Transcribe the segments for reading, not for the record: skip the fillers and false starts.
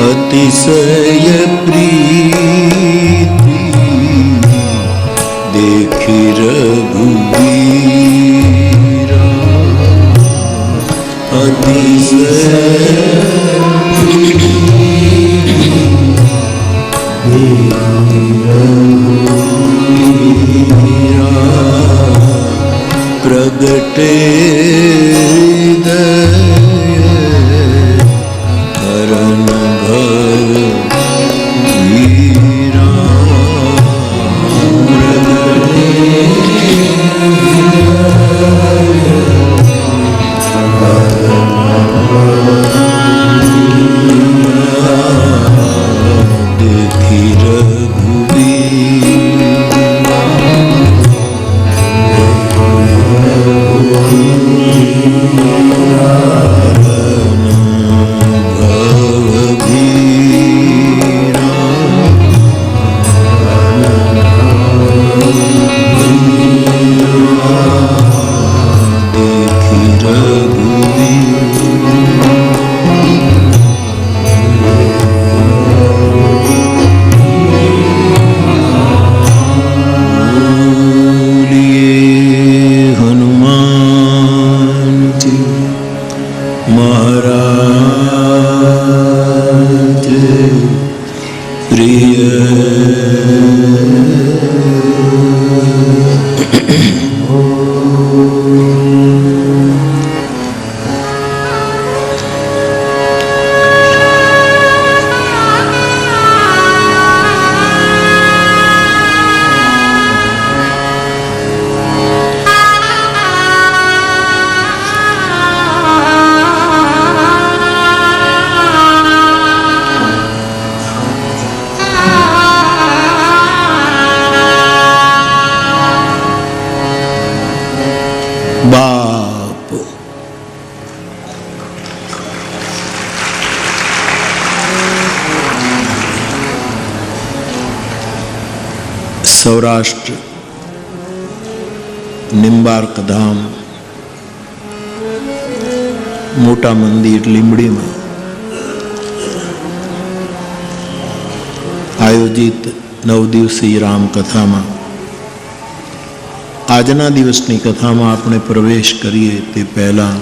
अतिशय प्रीति देखी रघुवीरा, अतिशय प्रीति देखी रघुवीरा, प्रगटे हरण भव वीरा, देखी रघुवीरा, बाप सौराष्ट्र निम्बार्क धाम मोटा मंदिर લીંબડી में आयोजित 9 दिवसीय राम कथा में આજના દિવસની કથામાં આપણે પ્રવેશ કરીએ તે પહેલાં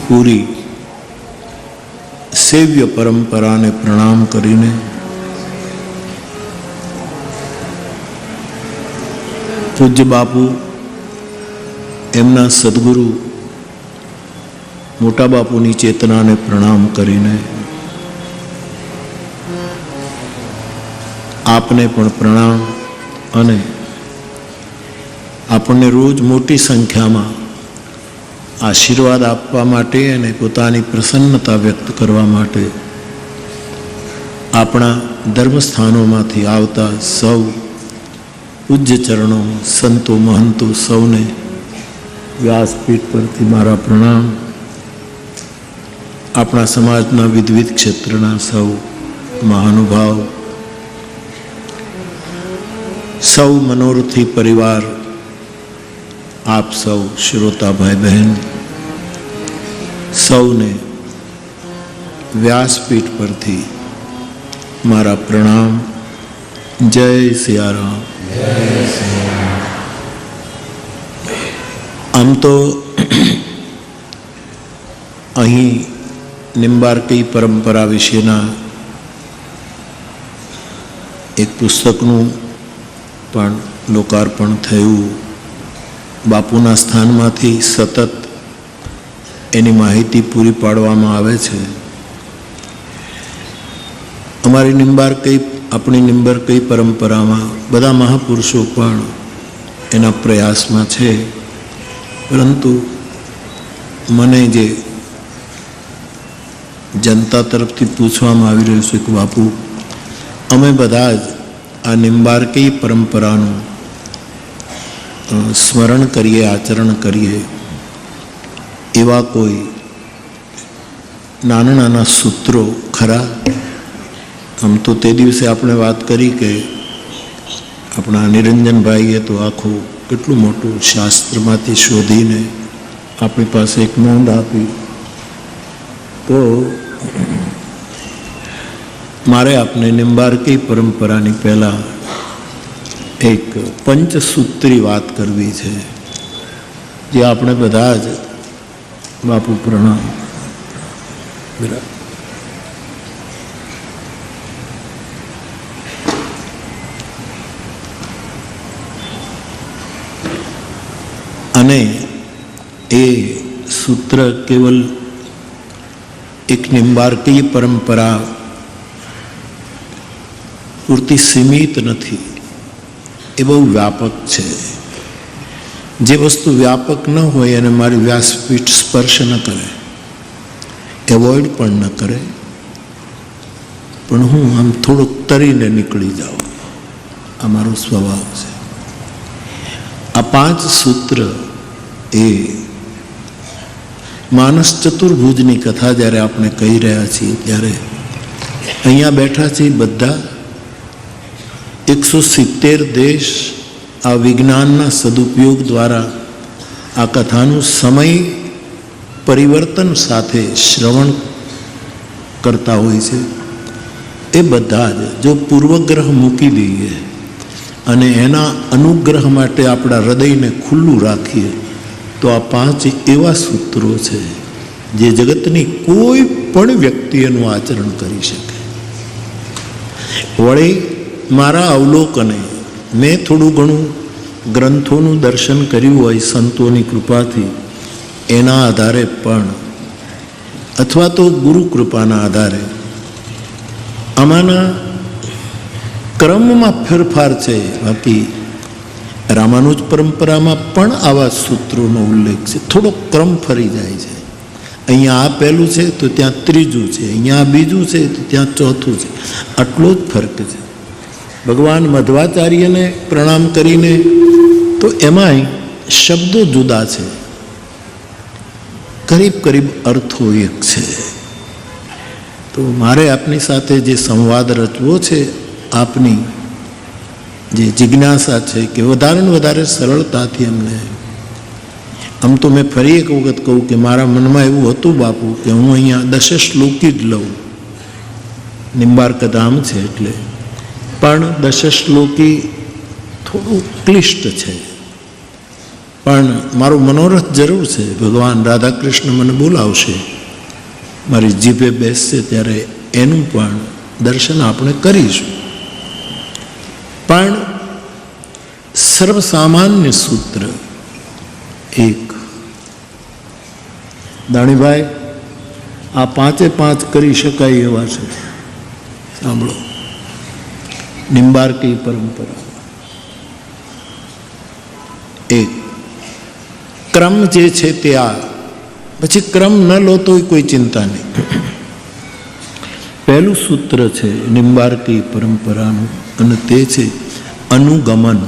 પૂરી સેવ્ય પરંપરાને પ્રણામ કરીને પૂજ્ય બાપુ એમના સદગુરુ મોટા બાપુની ચેતનાને પ્રણામ કરીને આપને પણ પ્રણામ અને આપણને રોજ મોટી સંખ્યામાં આશીર્વાદ આપવા માટે અને પોતાની પ્રસન્નતા વ્યક્ત કરવા માટે આપણા ધર્મસ્થાનોમાંથી આવતા સૌ પૂજ્ય ચરણો સંતો મહંતો સૌને વ્યાસપીઠ પરથી મારા પ્રણામ. આપણા સમાજના વિવિધ ક્ષેત્રના સૌ મહાનુભાવ, સૌ મનોરથી પરિવાર, આપ સૌ શ્રોતા ભાઈ બહેન સૌને વ્યાસપીઠ પરથી મારા પ્રણામ. જય સિયારામ. આમ તો અહીં નિમ્બાર્કી પરંપરા વિશેના એક પુસ્તકનું પણ લોકાર્પણ થયું. બાપુના સ્થાનમાંથી સતત એની માહિતી પૂરી પાડવામાં આવે છે. અમારી નિમ્બાર્કી, આપણી નિમ્બાર્કી પરંપરામાં બધા મહાપુરુષો પણ એના પ્રયાસમાં છે, પરંતુ મને જે જનતા તરફથી પૂછવામાં આવી રહ્યું છે કે બાપુ, અમે બધા જ આ નિમ્બાર્કી પરંપરાનું સ્મરણ કરીએ, આચરણ કરીએ એવા કોઈ નાના નાના સૂત્રો ખરા? આમ તો તે દિવસે આપણે વાત કરી કે આપણા નિરંજનભાઈએ તો આખું કેટલું મોટું શાસ્ત્રમાંથી શોધીને આપણી પાસે એક નોંધ આપી. તો મારે આપને નિંબાર્કી પરંપરાની પહેલાં એક પંચસૂત્રી વાત કરવી છે, જે આપણે બધા જ બાપુ પ્રણામ. અને એ સૂત્ર કેવલ એક નિંબાર્કી પરંપરા પૂરતી સીમિત નથી, એ બહુ વ્યાપક છે. જે વસ્તુ વ્યાપક ન હોય અને મારી વ્યાસપીઠ સ્પર્શ ન કરે, એવોઇડ પણ ન કરે, પણ હું આમ થોડુંક તરીને નીકળી જાઉં, આ મારો સ્વભાવ છે. આ 5 સૂત્ર એ માનસ ચતુર્ભુજની કથા જ્યારે આપણે કહી રહ્યા છીએ, ત્યારે અહીંયા બેઠા છીએ બધા 170 દેશ આ વિજ્ઞાનના સદુપયોગ દ્વારા આ કથાનું સમય પરિવર્તન સાથે શ્રવણ કરતા હોય છે. એ બધા જ જો પૂર્વગ્રહ મૂકી દઈએ અને એના અનુગ્રહ માટે આપણા હૃદયને ખુલ્લું રાખીએ, તો આ 5 એવા સૂત્રો છે જે જગતની કોઈ પણ વ્યક્તિ એનું આચરણ કરી શકે. વળી મારા અવલોકને મેં થોડું ઘણું ગ્રંથોનું દર્શન કર્યું હોય સંતોની કૃપાથી, એના આધારે પણ અથવા તો ગુરુ કૃપાના આધારે આમાંના ક્રમમાં ફેરફાર છે. બાકી રામાનુજ પરંપરામાં પણ આવા સૂત્રોનો ઉલ્લેખ છે. થોડો ક્રમ ફરી જાય છે. અહીંયા આ પહેલું છે તો ત્યાં ત્રીજું છે, અહીંયા આ બીજું છે તો ત્યાં ચોથું છે. આટલો જ ફરક છે. ભગવાન મધ્વાચાર્યને પ્રણામ કરીને તો એમાંય શબ્દો જુદા છે, કરીબ કરીબ અર્થો એક છે. તો મારે આપની સાથે જે સંવાદ રચવો છે, આપની જે જિજ્ઞાસા છે કે વધારે ને વધારે સરળતાથી અમને, આમ તો મેં ફરી એક વખત કહું કે મારા મનમાં એવું હતું બાપુ કે હું અહીંયા 10 શ્લોકી જ લઉં, નિંબાર્ક ધામ છે એટલે, પણ 10 શ્લોકી થોડું ક્લિષ્ટ છે. પણ મારું મનોરથ જરૂર છે, ભગવાન રાધા કૃષ્ણ મને બોલાવશે, મારી જીભે બેસશે ત્યારે એનું પણ દર્શન આપણે કરીશું. પણ સર્વસામાન્ય સૂત્ર એક, દાણીભાઈ આ 5 કરી શકાય એવા છે. સાંભળો, નિંબાર્કી પરંપરા. એક ક્રમ જે છે તે આ, પછી ક્રમ ન લો તોય કોઈ ચિંતા નહીં. પહેલું સૂત્ર છે નિંબાર્કી પરંપરાનું, અને તે છે અનુગમન.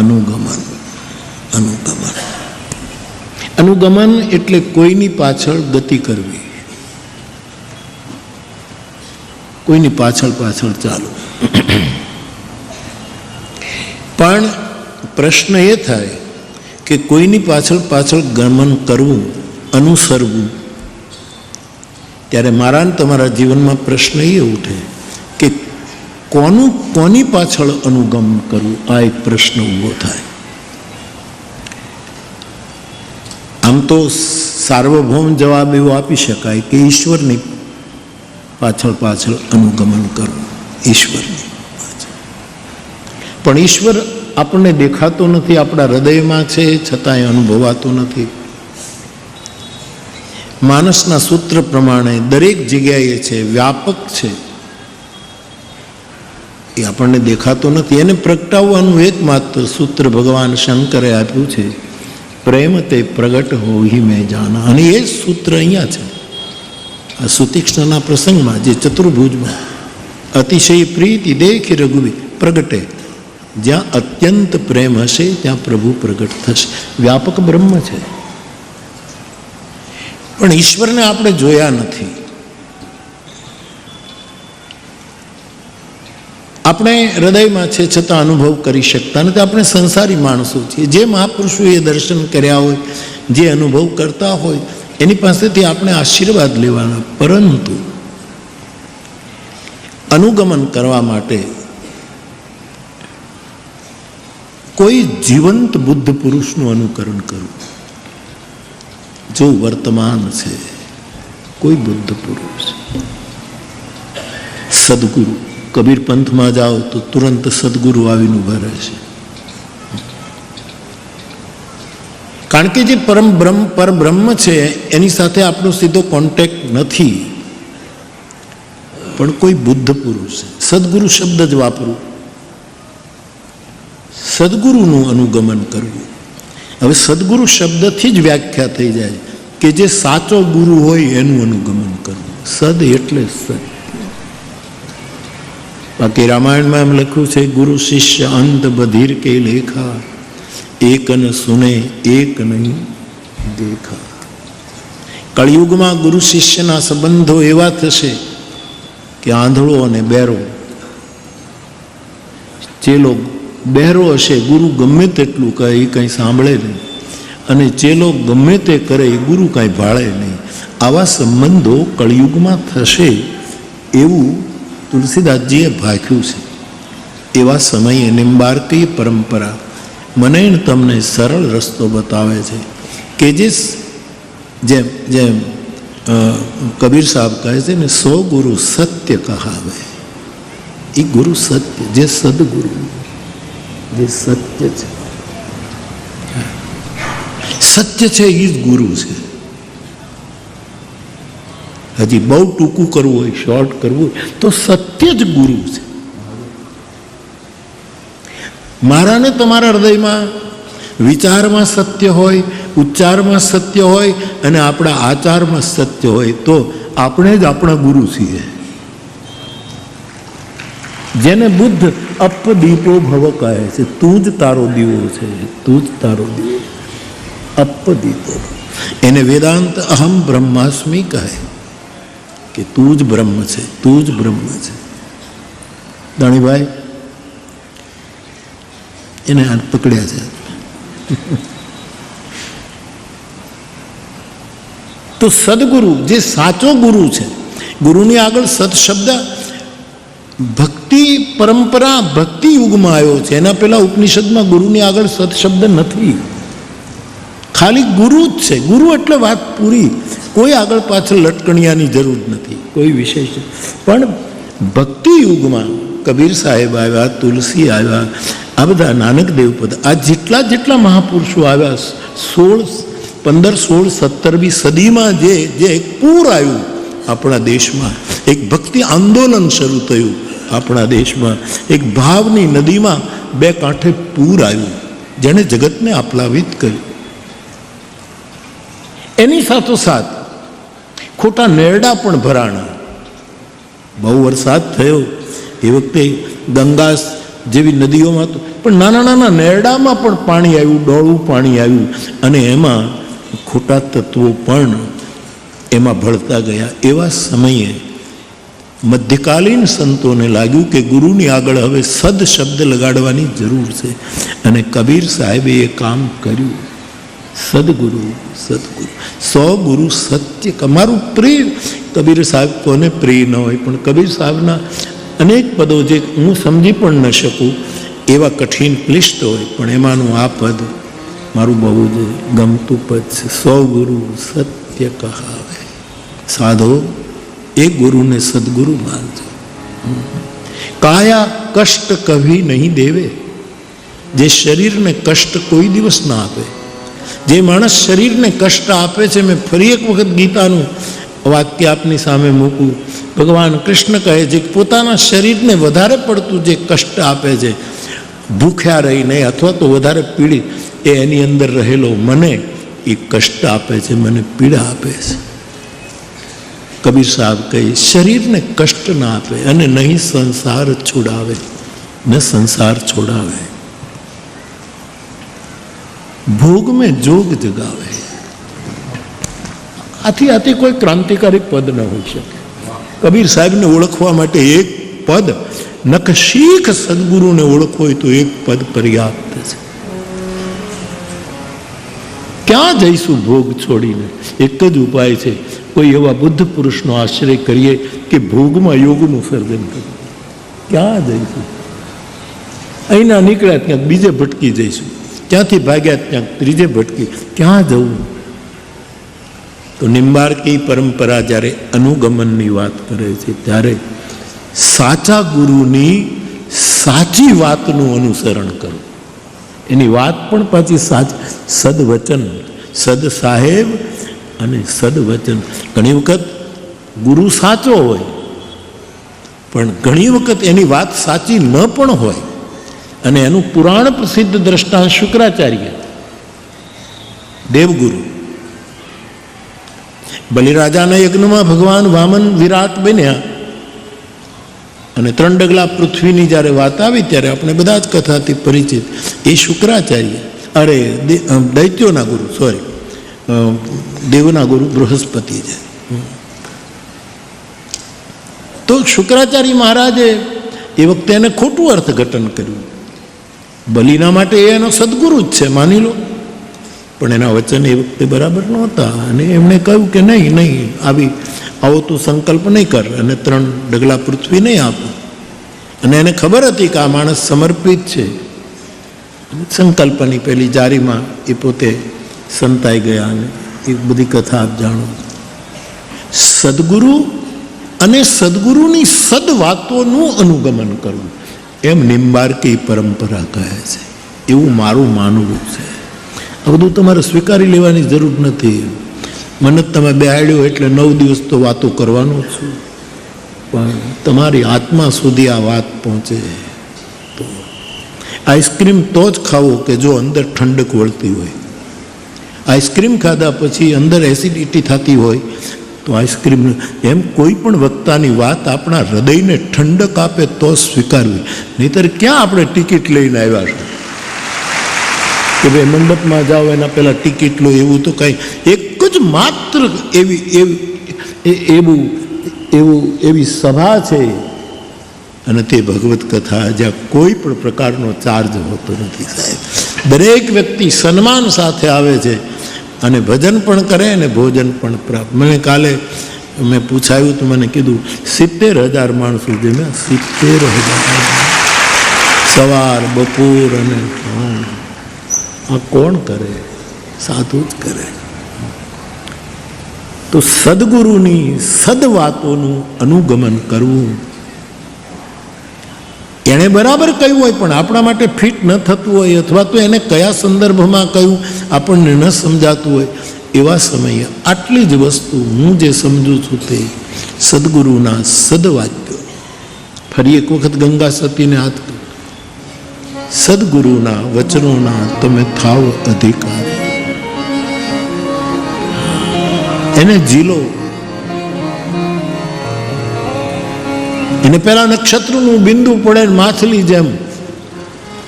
અનુગમન અનુગમન અનુગમન એટલે કોઈની પાછળ ગતિ કરવી, કોઈની પાછળ પાછળ ચાલવું. પણ પ્રશ્ન એ થાય કે કોઈની પાછળ પાછળ ગમન કરવું, અનુસરવું, ત્યારે મારા ને તમારા જીવનમાં પ્રશ્ન એ ઉઠે કે કોની પાછળ અનુગમન કરવું? આ એક પ્રશ્ન ઊભો થાય. આમ તો સાર્વભૌમ જવાબ એવો આપી શકાય કે ઈશ્વરની પાછળ પાછળ અનુગમન કરવું, ઈશ્વરની પાછળ. પણ ઈશ્વર આપણને દેખાતો નથી, આપણા હૃદયમાં છે છતાંય અનુભવાતો નથી. માનસના સૂત્ર પ્રમાણે દરેક જગ્યાએ છે, વ્યાપક છે, એ આપણને દેખાતો નથી. એને પ્રગટાવવાનું એકમાત્ર સૂત્ર ભગવાન શંકરે આપ્યું છે, પ્રેમ તે પ્રગટ હોઈ મેં જાના. અને એ સૂત્ર અહીંયા છે આ સુતીક્ષ્ણના પ્રસંગમાં, જે ચતુર્ભુજમાં અતિશય પ્રીતિ દેખી રઘુવીર પ્રગટે. જ્યાં અત્યંત પ્રેમ હશે ત્યાં પ્રભુ પ્રગટ થશે. વ્યાપક બ્રહ્મ છે, પણ ઈશ્વરને આપણે જોયા નથી. આપણે હૃદયમાં છે છતાં અનુભવ કરી શકતા નથી. આપણે સંસારી માણસો છીએ. જે મહાપુરુષોએ દર્શન કર્યા હોય, જે અનુભવ કરતા હોય, એની પાસેથી આપણે આશીર્વાદ લેવાના. પરંતુ અનુગમન કરવા માટે કોઈ જીવંત બુદ્ધ પુરુષનું અનુકરણ કરવું. જો વર્તમાન છે કોઈ બુદ્ધ પુરુષ, સદગુરુ. કબીર પંથમાં જાઓ તો તુરંત સદગુરુ આવીને ઉભા રહેશે. કારણ કે જે પરબ્રહ્મ છે એની સાથે આપણો સીધો કોન્ટેક્ટ નથી, પણ કોઈ બુદ્ધ પુરુષ. સદગુરુ શબ્દ જ વાપરું. સદગુરુનું અનુગમન કરવું. હવે સદગુરુ શબ્દથી જ વ્યાખ્યા થઈ જાય કે જે સાચો ગુરુ હોય એનું અનુગમન કરવું. સદ એટલે સત્ય. બાકી રામાયણમાં એમ લખ્યું છે, ગુરુ શિષ્ય અંત બધીર કે લેખા, એક ન સુને એક નહીં દેખા. કળિયુગમાં ગુરુ શિષ્યના સંબંધો એવા થશે કે આંધળો અને બહેરો. ચેલો બહેરો હશે, ગુરુ ગમે તેટલું કહે એ કંઈ સાંભળે નહીં, અને ચેલો ગમે તે કરે એ ગુરુ કાંઈ ભાળે નહીં. આવા સંબંધો કળિયુગમાં થશે એવું તુલસીદાસજીએ ભાખ્યું છે. એવા સમયે નિંબાર્કીય પરંપરા મને તમને સરળ રસ્તો બતાવે છે કે જેમ જેમ કબીર સાહેબ કહે છે ને, સો ગુરુ સત્ય કહાવે. એ ગુરુ સત્ય, જે સદગુરુ, જે સત્ય છે, સત્ય છે એ જ ગુરુ છે. હજી બહુ ટૂંકું કરવું હોય, શોર્ટ કરવું હોય તો સત્ય જ ગુરુ છે. મારા ને તમારા હૃદયમાં વિચારમાં સત્ય હોય, ઉચ્ચારમાં સત્ય હોય અને આપણા આચારમાં સત્ય હોય તો આપણે જ આપણા ગુરુ છીએ. જેને બુદ્ધ અપદીપો ભવ કહે છે. તું જ તારો દીવો છે, તું જ તારો દીવો. અપદીપો એને વેદાંત અહમ બ્રહ્માસ્મિ કહે કે તું જ બ્રહ્મ છે, તું જ બ્રહ્મ છે. દાણીભાઈ એને હાથ પકડ્યા છે. તો સદગુરુ જે સાચો ગુરુ છે, ગુરુની આગળ સત શબ્દ ભક્તિ પરંપરા ભક્તિ યુગમાં આવ્યો છે. એના પહેલા ઉપનિષદમાં ગુરુની આગળ સત શબ્દ નથી. ખાલી ગુરુ જ છે. ગુરુ એટલે વાત પૂરી. કોઈ આગળ પાછળ લટકણિયાની જરૂર નથી, કોઈ વિશેષ. પણ ભક્તિ યુગમાં કબીર સાહેબ આવ્યા, તુલસી આવ્યા, આ બધા નાનક દેવપદ, આ જેટલા મહાપુરુષો આવ્યા, 15, 16, 17મી સદીમાં જે એક પૂર આવ્યું આપણા દેશમાં, એક ભક્તિ આંદોલન શરૂ થયું આપણા દેશમાં, એક ભાવની નદીમાં બે કાંઠે પૂર આવ્યું જેણે જગતને આપ્લાવિત કર્યું. એની સાથોસાથ ખોટા નેરડા પણ ભરાણા. બહુ વરસાદ થયો એ વખતે ગંગા જેવી નદીઓમાં તો પણ નાના નાના નેરડામાં પણ પાણી આવ્યું, ડોળું પાણી આવ્યું, અને એમાં ખોટા તત્વો પણ એમાં ભળતા ગયા. એવા સમયે મધ્યકાલીન સંતોને લાગ્યું કે ગુરુની આગળ હવે સદ શબ્દ લગાડવાની જરૂર છે, અને કબીર સાહેબે એ કામ કર્યું. સદગુરુ સદગુરુ, સો ગુરુ સત્ય. અમારું પ્રિય કબીર સાહેબ કોને પ્રિય ન હોય, પણ કબીર સાહેબના અનેક પદો જે હું સમજી પણ ન શકું એવા કઠિન ક્લિષ્ટ હોય, પણ એમાંનું આ પદ મારું બહુ જ ગમતું પદ છે. સો ગુરુ સત્ય કહાવે. સાધો એ ગુરુને સદગુરુ માનજો. કાયા કષ્ટ કભી નહીં દેવે. જે શરીરને કષ્ટ કોઈ દિવસ ના આપે. જે માણસ શરીરને કષ્ટ આપે છે, મેં ફરી એક વખત ગીતાનું વાક્ય આપની સામે મૂકું. ભગવાન કૃષ્ણ કહે છે કે પોતાના શરીરને વધારે પડતું જે કષ્ટ આપે છે, ભૂખ્યા રહીને અથવા તો વધારે પીડિત, એ એની અંદર રહેલો મને એ કષ્ટ આપે છે, મને પીડા આપે છે. કબીર સાહેબ કહે શરીરને કષ્ટ ના આપે અને નહીં સંસાર છોડાવે. न संसार छोड़ावे, भोग में जोग जगावे। आथी कोई क्रांतिकारी पद न हो सके। कबीर साहेब ने ओळखवा माटे एक पद, नख शीख सदगुरु ने ओळखવો હોય તો એક પદ પર્યાપ્ત છે। ક્યાં જઈશું ભોગ છોડીને? એક જ ઉપાય છે, કોઈ એવા બુદ્ધ પુરુષનો આશ્રય કરીએ કે ભોગમાં યોગનું સર્જન કરીએ। ક્યાં જઈશું? અહીંના નીકળ્યા ક્યાંક બીજે ભટકી જઈશું, ત્યાંથી ભાગ્યા ક્યાંક ત્રીજે ભટકી, ક્યાં જવું? તો નિંબાર્કી પરંપરા જ્યારે અનુગમનની વાત કરે છે ત્યારે સાચા ગુરુની સાચી વાતનું અનુસરણ કરવું। એની વાત પણ પાછી સાચી, સદવચન, સદ સાહેબ અને સદવચન। ઘણી વખત ગુરુ સાચો હોય પણ ઘણી વખત એની વાત સાચી ન પણ હોય, અને એનું પુરાણ પ્રસિદ્ધ દ્રષ્ટાંત શુક્રાચાર્ય, દેવગુરુ। બલિરાજાના યજ્ઞમાં ભગવાન વામન વિરાટ બન્યા અને 3 ડગલા પૃથ્વીની જ્યારે વાત આવી ત્યારે આપણે બધા જ કથાથી પરિચિત। એ શુક્રાચાર્ય, અરે દૈત્યોના ગુરુ, સોરી, દેવના ગુરુ બૃહસ્પતિ છે। તો શુક્રાચાર્ય મહારાજે એ વખતે એને ખોટું અર્થઘટન કર્યું। બલિના માટે એનો સદગુરુ જ છે, માની લો, પણ એના વચન એ વખતે બરાબર નહોતા અને એમણે કહ્યું કે નહીં, આવો તું સંકલ્પ નહીં કર અને 3 ડગલા પૃથ્વી નહીં આપો। અને એને ખબર હતી કે આ માણસ સમર્પિત છે। સંકલ્પની પેલી જારીમાં એ પોતે સંતાઈ ગયા અને એ બધી કથા આપ જાણો। સદગુરુ અને સદગુરુની સદ વાતોનું અનુગમન કરવું, એમ નિંબાર્કી પરંપરા કહે છે। એવું મારું માનવું છે। આ બધું તમારે સ્વીકારી લેવાની જરૂર નથી। મને તમે બેહાડ્યો એટલે 9 દિવસ તો વાતો કરવાનો છું, પણ તમારી આત્મા સુધી આ વાત પહોંચે તો આઈસ્ક્રીમ તો જ ખાવો કે જો અંદર ઠંડક વળતી હોય। આઈસ્ક્રીમ ખાધા પછી અંદર એસિડિટી થતી હોય તો આઈસ્ક્રીમ, એમ કોઈ પણ વક્તાની વાત આપણા હૃદયને ઠંડક આપે તો સ્વીકારવી, નહીંતર ક્યાં આપણે ટિકિટ લઈને આવ્યા છે કે ભાઈ મંડપમાં જાઓ એના પહેલાં ટિકિટ લો, એવું તો કંઈ, એક જ માત્ર એવી સભા છે અને તે ભગવત કથા જ્યાં કોઈ પણ પ્રકારનો ચાર્જ હોતો નથી સાહેબ। દરેક વ્યક્તિ સન્માન સાથે આવે છે અને ભજન પણ કરે અને ભોજન પણ પ્રાપ્ત। મને કાલે મેં પૂછાયું તો મને કીધું 70,000 માણસો જમ્યા। 70,000 સવાર બપોર અને આ કોણ કરે? સાધુ જ કરે। તો સદગુરુની સદવાતોનું અનુગમન કરવું, એણે બરાબર કહ્યું હોય પણ આપણા માટે ફિટ ન થતું હોય, અથવા તો એને કયા સંદર્ભમાં કહ્યું આપણને ન સમજાતું હોય, એવા સમયે આટલી જ વસ્તુ હું જે સમજું છું તે સદગુરુના સદવાક્યો। ફરી એક વખત ગંગા સતીને હાથ કર્યો, સદગુરુના વચનોના તમે થાવ અધિકારી, એને ઝીલો। એને પેલા નક્ષત્રનું બિંદુ પડે માછલી જેમ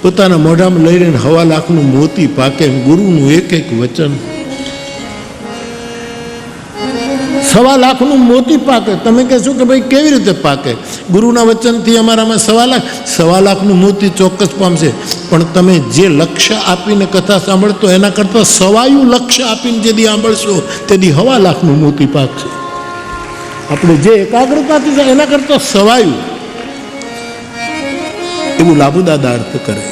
પોતાના મોઢામાં લઈ રહીને 1.25 લાખનું મોતી પાકે। ગુરુનું એક વચન 1.25 લાખનું મોતી પાકે। તમે કહેશો કે ભાઈ કેવી રીતે પાકે? ગુરુના વચનથી અમારામાં 1.25 લાખનું મોતી ચોક્કસ પામશે, પણ તમે જે લક્ષ્ય આપીને કથા સાંભળતો એના કરતાં સવાયું લક્ષ્ય આપીને જેથી સાંભળશો તેથી 1.25 લાખનું મોતી પાકશે। આપણે જે એકાગ્રતાથી થાય એના કરતાં સવાયું, એવું લાભુદાદા અર્થ કરે।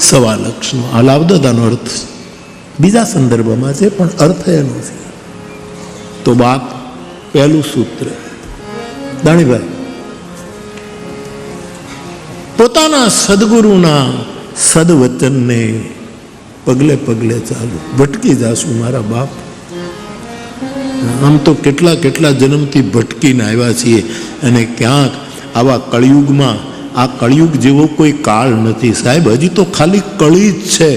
1.25 લાખનો આ લાભદાદાનો અર્થ બીજા સંદર્ભમાં છે પણ અર્થ એનો છે। તો બાપ પહેલું સૂત્ર, દાણીભાઈ, પોતાના સદગુરુના સદવચનને પગલે પગલે ચાલુ। ભટકી જાશું મારા બાપ, આમ તો કેટલા કેટલા જન્મથી ભટકીને આવ્યા છીએ અને ક્યાંક આવા કળિયુગમાં, આ કળિયુગ જેવો કોઈ કાળ નથી સાહેબ। હજી તો ખાલી કળી જ છે।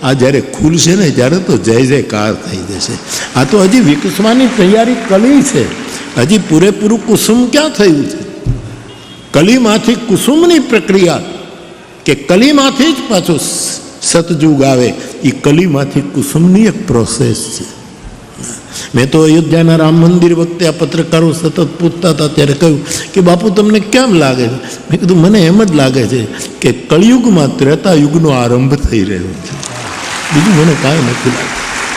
આ જ્યારે ખુલશે ને ત્યારે તો જય જયકાર થઈ જશે। આ તો હજી વિકસવાની તૈયારી કલી છે, હજી પૂરેપૂરું કુસુમ ક્યાં થયું છે? કલીમાંથી કુસુમની પ્રક્રિયા, કે કલીમાંથી જ પાછો સતયુગ આવે, એ કલીમાંથી કુસુમની એક પ્રોસેસ છે. મેં તો અયોધ્યાના રામ મંદિર વખતે આ પત્રકારો સતત પૂછતા હતા ત્યારે કહ્યું કે બાપુ તમને કેમ લાગે છે? મેં કીધું મને એમ જ લાગે છે કે કળિયુગમાં ત્રેતા યુગનો આરંભ થઈ રહ્યો છે, બીજું મને કાંઈ નથી લાગતું.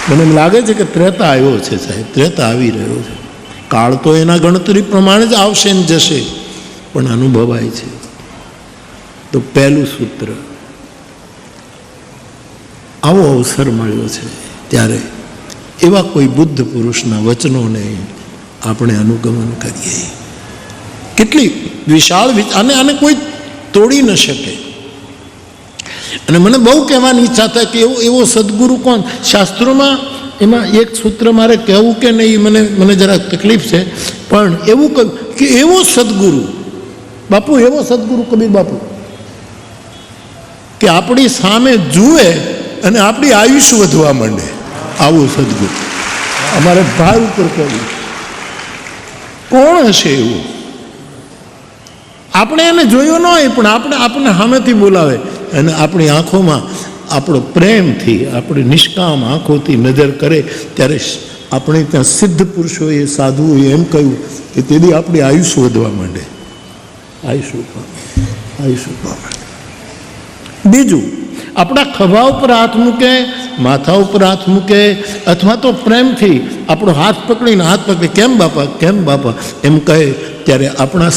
મને એમ લાગે છે કે ત્રેતા આવ્યો છે સાહેબ, ત્રેતા આવી રહ્યો છે. કાળ તો એના ગણતરી પ્રમાણે જ આવશે ને જશે, પણ અનુભવાય છે. તો પહેલું સૂત્ર, આવો અવસર મળ્યો છે ત્યારે એવા કોઈ બુદ્ધ પુરુષના વચનોને આપણે અનુગમન કરીએ. કેટલી વિશાળ આને કોઈ તોડી ન શકે. અને મને બહુ કહેવાની ઈચ્છા થાય કે એવો સદગુરુ કોણ? શાસ્ત્રોમાં એમાં એક સૂત્ર મારે કહેવું કે નહીં મને જરા તકલીફ છે, પણ એવું કહ્યું કે એવો સદગુરુ બાપુ, એવો સદગુરુ કબીર બાપુ કે આપણી સામે જુએ અને આપણી આયુષ્ય વધવા માંડે, આવું સદગુરુ અમારે ભાર ઉપર કહ્યું. કોણ હશે એવું? આપણે એને જોયો ન હોય, પણ આપણે સામેથી બોલાવે અને આપણી આંખોમાં આપણો પ્રેમથી, આપણી નિષ્કામ આંખોથી નજર કરે, ત્યારે આપણે ત્યાં સિદ્ધ પુરુષોએ, સાધુઓએ એમ કહ્યું કે તેથી આપણી આયુષ્ય વધવા માંડે, આયુષ્ય વધવા માંડે. બીજું, આપણા ખભા ઉપર હાથ મૂકે, માથા ઉપર હાથ મૂકે, અથવા તો પ્રેમથી આપણો હાથ પકડી કેમ બાપા એમ કહે, ત્યારે આપણા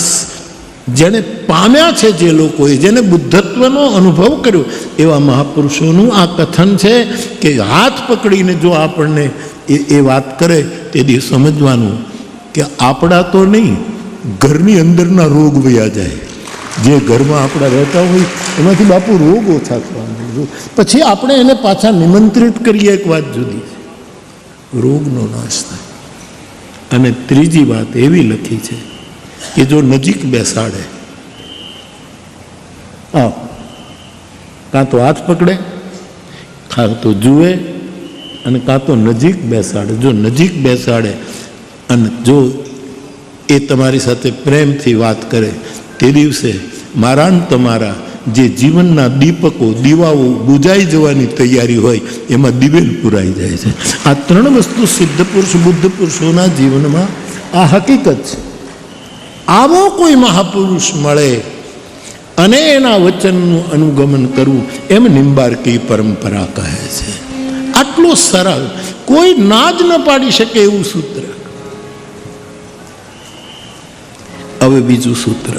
જેને પામ્યા છે, જે લોકોએ જેને બુદ્ધત્વનો અનુભવ કર્યો, એવા મહાપુરુષોનું આ કથન છે કે હાથ પકડીને જો આપણને એ વાત કરે, તેથી સમજવાનું કે આપણા તો નહીં, ઘરની અંદરના રોગ વયા જાય. જે ઘરમાં આપણા રહેતા હોય એમાંથી બાપુ રોગ ઓછા થવા માંડે. પછી આપણે એને પાછા નિમંત્રિત કરીએ, એક વાત જુદી છે, રોગનો નાશ થાય. અને ત્રીજી વાત એવી લખી છે કે જો નજીક બેસાડે, કાં તો હાથ પકડે, કાં તો જુએ, અને કાં તો નજીક બેસાડે. જો નજીક બેસાડે અને જો એ તમારી સાથે પ્રેમથી વાત કરે, તે દિવસે મારા ને તમારા જે જીવનના દીપકો, દીવાઓ બુજાઈ જવાની તૈયારી હોય, એમાં દિવેલ પુરાઈ જાય છે. આ ત્રણ વસ્તુ સિદ્ધ પુરુષ, બુદ્ધ પુરુષોના જીવનમાં આ હકીકત છે. આવો કોઈ મહાપુરુષ મળે અને એના વચનનું અનુગમન કરવું, એમ નિંબાર્કી પરંપરા કહે છે. આટલું સરળ, કોઈ ના જ ન પાડી શકે એવું સૂત્ર. હવે બીજું સૂત્ર,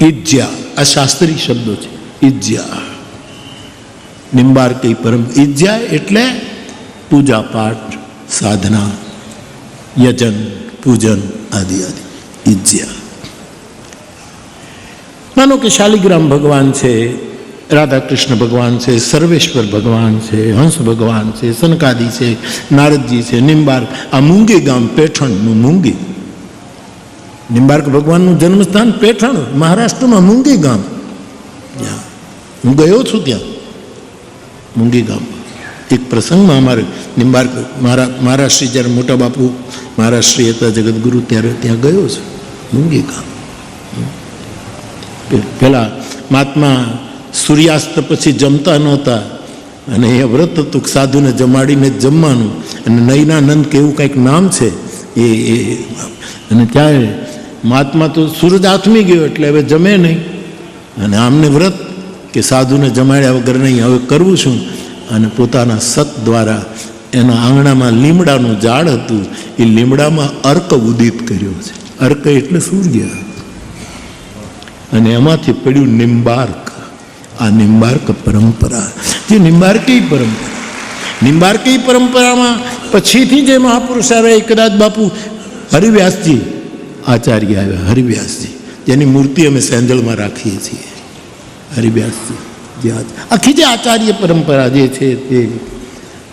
ઇજ્યા. આ શાસ્ત્રી શબ્દો છે. ઇજ્યા, નિંબાર્કી પરંપરા. ઇજ્યા એટલે પૂજા પાઠ, સાધના, યજન, પૂજન આદિ આદિ. ઇજ્યા. માનો કે શાલિગ્રામ ભગવાન છે, રાધા કૃષ્ણ ભગવાન છે, સર્વેશ્વર ભગવાન છે, હંસ ભગવાન છે, સનકાદી છે, નારદજી છે, નિંબાર્ક. આ મૂંગી ગામ પેઠણનું મૂંગી, નિંબાર્ક ભગવાનનું જન્મસ્થાન પેઠણ, મહારાષ્ટ્રમાં મૂંગી ગામ. હું ગયો છું ત્યાં મૂંગી ગામ. એક પ્રસંગમાં અમારે નિંબાર્ક મહારાષ્ટ્રી, જ્યારે મોટા બાપુ મહારાષ્ટ્રી હતા જગતગુરુ, ત્યારે ત્યાં ગયો છું મૂંગી ગામ. પેલા મહાત્મા સૂર્યાસ્ત પછી જમતા નહોતા, અને એ વ્રત હતું સાધુને જમાડીને જ જમવાનું. અને નયનાનંદ કે એવું કંઈક નામ છે એ. અને ત્યાં મહાત્મા તો સૂરજ આથમી ગયો એટલે હવે જમે નહીં, અને આમને વ્રત કે સાધુને જમાડ્યા વગર નહીં, હવે કરવું શું? અને પોતાના સત દ્વારા એના આંગણામાં લીમડાનું ઝાડ હતું, એ લીમડામાં અર્ક ઉદિત કર્યો છે. અર્ક એટલે સૂર્ય, અને એમાંથી પડ્યું નિંબાર્ક. આ નિંબાર્ક પરંપરા, જે નિંબાર્કી પરંપરામાં પછીથી જે મહાપુરુષ આવ્યા, કદાચ બાપુ હરિવ્યાસજી આચાર્ય આવ્યા. હરિવ્યાસજી, જેની મૂર્તિ અમે સેંજળમાં રાખીએ છીએ. હરિવ્યાસજી જે આખી જે આચાર્ય પરંપરા જે છે તે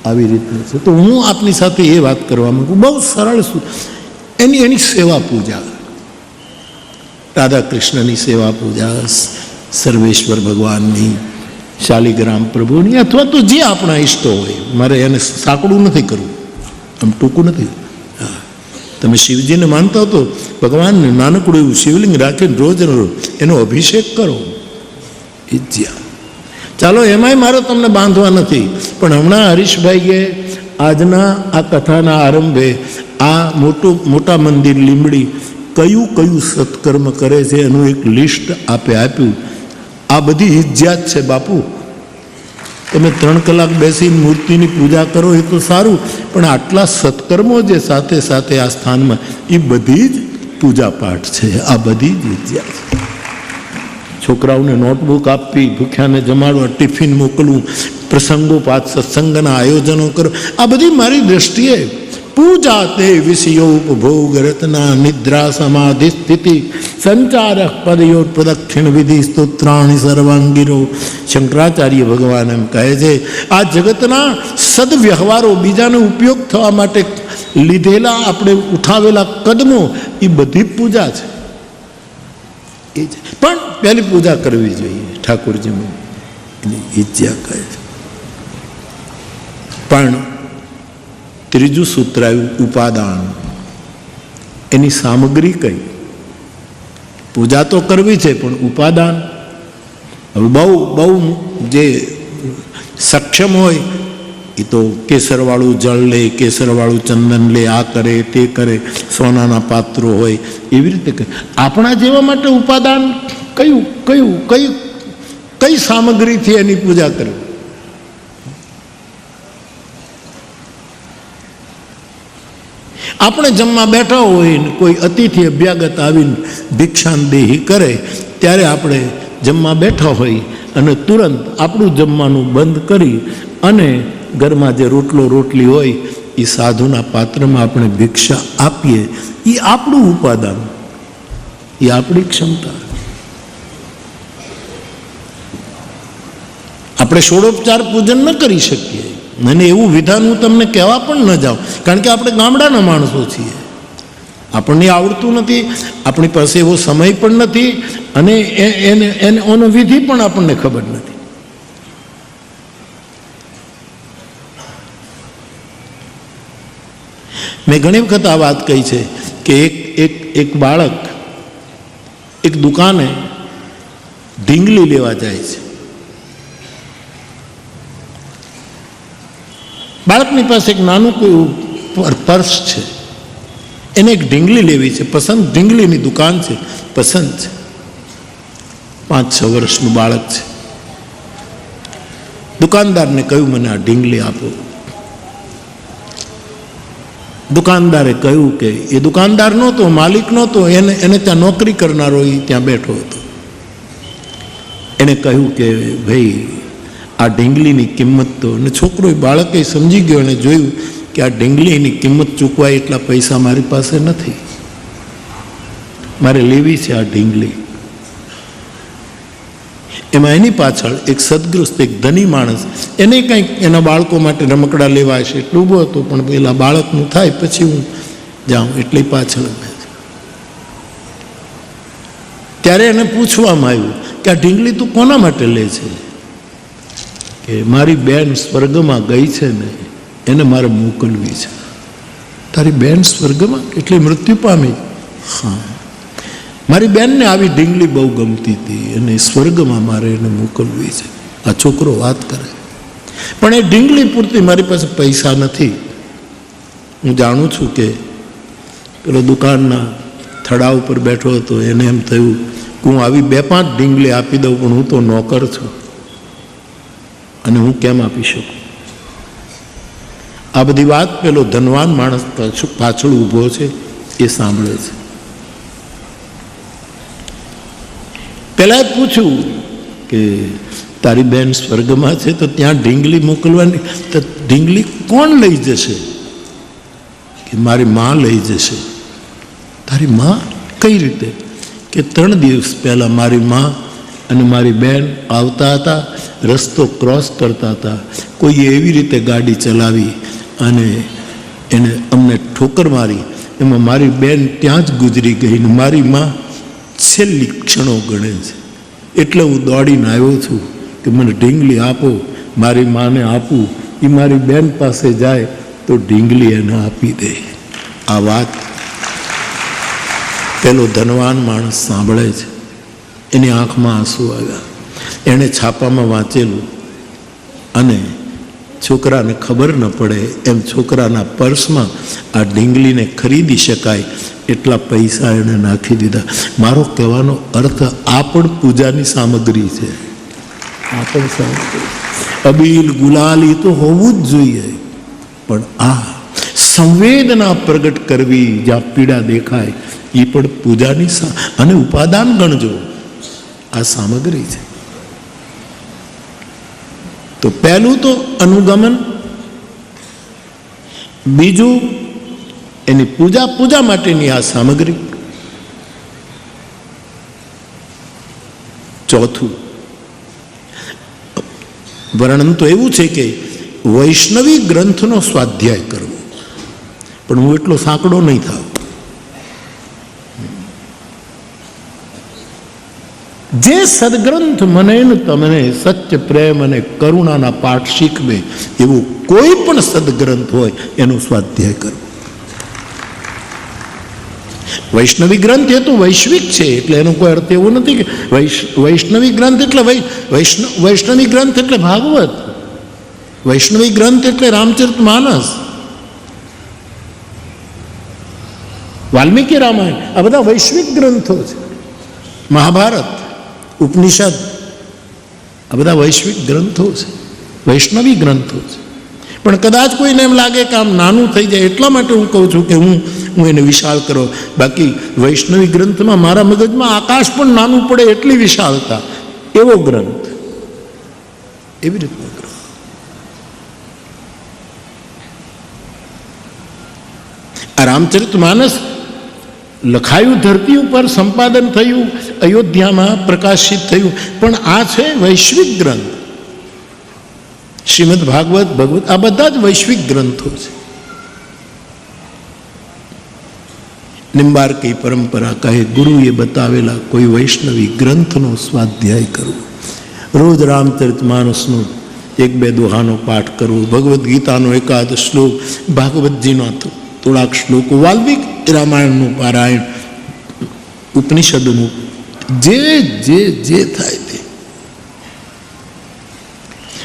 આવી રીતની છે. તો હું આપની સાથે એ વાત કરવા માંગુ, બહુ સરળ એની સેવા પૂજા, રાધા કૃષ્ણની સેવા પૂજા, સર્વેશ્વર ભગવાનની, શાલિગ્રામ પ્રભુની, અથવા તો જે આપણા ઈષ્ટો હોય. મારે એને સાંકડું નથી કરવું, આમ ટૂંકું નથી. તમે શિવજીને માનતા હો તો ભગવાનને નાનકડું એવું શિવલિંગ રાખીને રોજ એનો અભિષેક કરો. ઇજ્યા ચાલો, એમાંય મારે તમને બાંધવા નથી, પણ હમણાં હરીશભાઈએ આજના આ કથાના આરંભે આ મોટા મંદિર લીંબડી કયું કયું સત્કર્મ કરે છે એનું એક લિસ્ટ આપે આપ્યું. આ બધી ઇજ્જાત છે બાપુ. તમે 3 કલાક બેસીને મૂર્તિની પૂજા કરો એ તો સારું, પણ આટલા સત્કર્મો જે સાથે સાથે આ સ્થાનમાં, એ બધી જ પૂજા પાઠ છે. આ બધી જ ઇજ્જાત છે. છોકરાઓને નોટબુક આપવી, ભૂખ્યાને જમાડવા, ટિફિન મોકલવું, પ્રસંગોપાત સત્સંગના આયોજનો કરો, આ બધી મારી દ્રષ્ટિએ પૂજા તે વિષયો ઉપભોગ રત્ના નિદ્રા સમાધિ સ્થિતિ સંચારક પદયો પ્રદક્ષિણ વિધિ સ્તોત્રાણી સર્વાંગીરો. શંકરાચાર્ય ભગવાન એમ કહે છે, આ જગતના સદવ્યવહારો, બીજાને ઉપયોગ થવા માટે લીધેલા આપણે ઉઠાવેલા કદમો, એ બધી પૂજા છે. એ જ પણ પહેલી પૂજા કરવી જોઈએ ઠાકોરજીની, એની ઇજ્જા કહે છે. પણ ત્રીજું સૂત્ર આવ્યું ઉપાદાન. એની સામગ્રી કઈ? પૂજા તો કરવી છે, પણ ઉપાદાન. હવે બહુ જે સક્ષમ હોય એ તો કેસરવાળું જળ લે, કેસરવાળું ચંદન લે, આ કરે તે કરે, સોનાના પાત્રો હોય એવી રીતે કરે. આપણા જેવા માટે ઉપાદાન કઈ સામગ્રીથી એની પૂજા કરવી? આપણે જમવા બેઠા હોય ને કોઈ અતિથિ અભ્યાગત આવીને ભિક્ષાનદેહી કરે, ત્યારે આપણે જમવા બેઠા હોય અને તુરંત આપણું જમવાનું બંધ કરી અને ઘરમાં જે રોટલો રોટલી હોય એ સાધુના પાત્રમાં આપણે ભિક્ષા આપીએ. એ આપણું ઉપાદાન, એ આપણી ક્ષમતા. આપણે ષોડોપચાર પૂજન ન કરી શકીએ, અને એવું વિધાન હું તમને કહેવા પણ ન જાઉં, કારણ કે આપણે ગામડાના માણસો છીએ, આપણને આવડતું નથી, આપણી પાસે એવો સમય પણ નથી, અને એનો વિધિ પણ આપણને ખબર નથી. મેં ઘણી વખત આ વાત કહી છે કે એક બાળક એક દુકાને ઢીંગલી લેવા જાય છે. બાળકની પાસે એક નાનું કોઈ પર્સ છે, એને એક ઢીંગલી લેવી છે, પસંદ, ઢીંગલીની દુકાન છે, પસંદ છે. 5-6 વર્ષનું બાળક છે. દુકાનદારને કહ્યું મને આ ઢીંગલી આપો. દુકાનદારે કહ્યું કે એ દુકાનદાર નહોતો, માલિક નહોતો, એને ત્યાં નોકરી કરનારો એ ત્યાં બેઠો હતો. એને કહ્યું કે ભાઈ આ ઢીંગલીની કિંમત તો, અને છોકરો બાળકે સમજી ગયો અને જોયું કે આ ઢીંગલીની કિંમત ચૂકવાય એટલા પૈસા મારી પાસે નથી, મારે લેવી છે આ ઢીંગલી. એમાં એની પાછળ એક સદગ્રસ્ત, એક ધની માણસ, એને કંઈક એના બાળકો માટે રમકડા લેવા હશે એટલે ઊભો હતો, પણ પેલા બાળકનું થાય પછી હું જાઉં એટલે પાછળ. ત્યારે એને પૂછવામાં આવ્યું કે આ ઢીંગલી તું કોના માટે લે છે? કે મારી બેન સ્વર્ગમાં ગઈ છે ને, એને મારે મોકલવી છે. તારી બેન સ્વર્ગમાં એટલે મૃત્યુ પામી? હા, મારી બેનને આવી ઢીંગલી બહુ ગમતી હતી અને સ્વર્ગમાં મારે એને મોકલવી છે. આ છોકરો વાત કરે, પણ એ ઢીંગલી પૂરતી મારી પાસે પૈસા નથી. હું જાણું છું કે પેલો દુકાનના થડા ઉપર બેઠો હતો, એને એમ થયું કે હું આવી 2-5 ઢીંગલી આપી દઉં, પણ હું તો નોકર છું અને હું કેમ આપી શકું? આ બધી વાત પેલો ધનવાન માણસ પાછળ ઊભો છે એ સાંભળે છે. પહેલાં પૂછ્યું કે તારી બેન સ્વર્ગમાં છે તો ત્યાં ઢીંગલી મોકલવાની, તો ઢીંગલી કોણ લઈ જશે? કે મારી માં લઈ જશે. તારી માં? કઈ રીતે? કે 3 દિવસ પહેલાં મારી માં અને મારી બેન આવતા હતા, રસ્તો ક્રોસ કરતા હતા, કોઈએ એવી રીતે ગાડી ચલાવી અને એને અમને ઠોકર મારી, એમાં મારી બેન ત્યાં જ ગુજરી ગઈ ને મારી માં છેલ્લી ક્ષણો ગણે છે. એટલે હું દોડીને આવ્યો છું કે મને ઢીંગલી આપો, મારી માને આપું, એ મારી બેન પાસે જાય તો ઢીંગલી એને આપી દે. આ વાત પેલો ધનવાન માણસ સાંભળે છે, એની આંખમાં આંસુ આવ્યા. એણે છાપામાં વાંચેલું અને છોકરાને ખબર ન પડે એમ છોકરાના પર્સમાં આ ઢીંગલીને ખરીદી શકાય એટલા પૈસા એણે નાખી દીધા. મારો કહેવાનો અર્થ આ પણ પૂજાની સામગ્રી છે. આ પણ સામગ્રી, અબીલ ગુલાલ એ તો હોવું જ જોઈએ, પણ આ સંવેદના પ્રગટ કરવી જ્યાં પીડા દેખાય એ પણ પૂજાની અને ઉપાદાન ગણજો, આ સામગ્રી છે. તો પહેલું તો અનુગમન, બીજું એની પૂજા માટેની આ સામગ્રી, ચોથું વર્ણન તો એવું છે કે વૈષ્ણવી ગ્રંથનો સ્વાધ્યાય કરવો. પણ હું એટલો સાંકડો નહીં થાવ. જે સદગ્રંથ મને ને તમને સત્ય પ્રેમ અને કરુણાના પાઠ શીખવે એવો કોઈ પણ સદગ્રંથ હોય એનો સ્વાધ્યાય કરવો. વૈષ્ણવી ગ્રંથ એ તો વૈશ્વિક છે, એટલે એનો કોઈ અર્થ એવો નથી કે વૈષ્ણવી ગ્રંથ એટલે વૈષ્ણવી ગ્રંથ એટલે ભાગવત, વૈષ્ણવી ગ્રંથ એટલે રામચરિતમાનસ, વાલ્મીકી રામાયણ, આ બધા વૈશ્વિક ગ્રંથો છે. મહાભારત, ઉપનિષદ, આ બધા વૈશ્વિક ગ્રંથો છે, વૈષ્ણવી ગ્રંથો છે. પણ કદાચ કોઈને એમ લાગે કે આમ નાનું થઈ જાય એટલા માટે હું કહું છું કે હું એને વિશાળ કરો. બાકી વૈષ્ણવી ગ્રંથમાં મારા મગજમાં આકાશ પણ નાનું પડે એટલી વિશાળતા, એવો ગ્રંથ, એવી રીતનો ગ્રંથ. આ રામચરિતમાનસ લખાયું ધરતી ઉપર, સંપાદન થયું અયોધ્યામાં, પ્રકાશિત થયું, પણ આ છે વૈશ્વિક ગ્રંથ. શ્રીમદ ભાગવત, ભગવત આ બધા જ વૈશ્વિક ગ્રંથો છે. નિંબાર્કી પરંપરા કહે ગુરુએ બતાવેલા કોઈ વૈષ્ણવી ગ્રંથનો સ્વાધ્યાય કરવો. રોજ રામચરિતમાનસનો 1-2 દોહાનો પાઠ કરવો, ભગવદ્ ગીતાનો એકાદ શ્લોક, ભાગવતજીનો થોડાક શ્લોકો, વાલ્મીકી રામાયણનું પારાયણ, ઉપનિષદનું, જે જે જે થાય તે.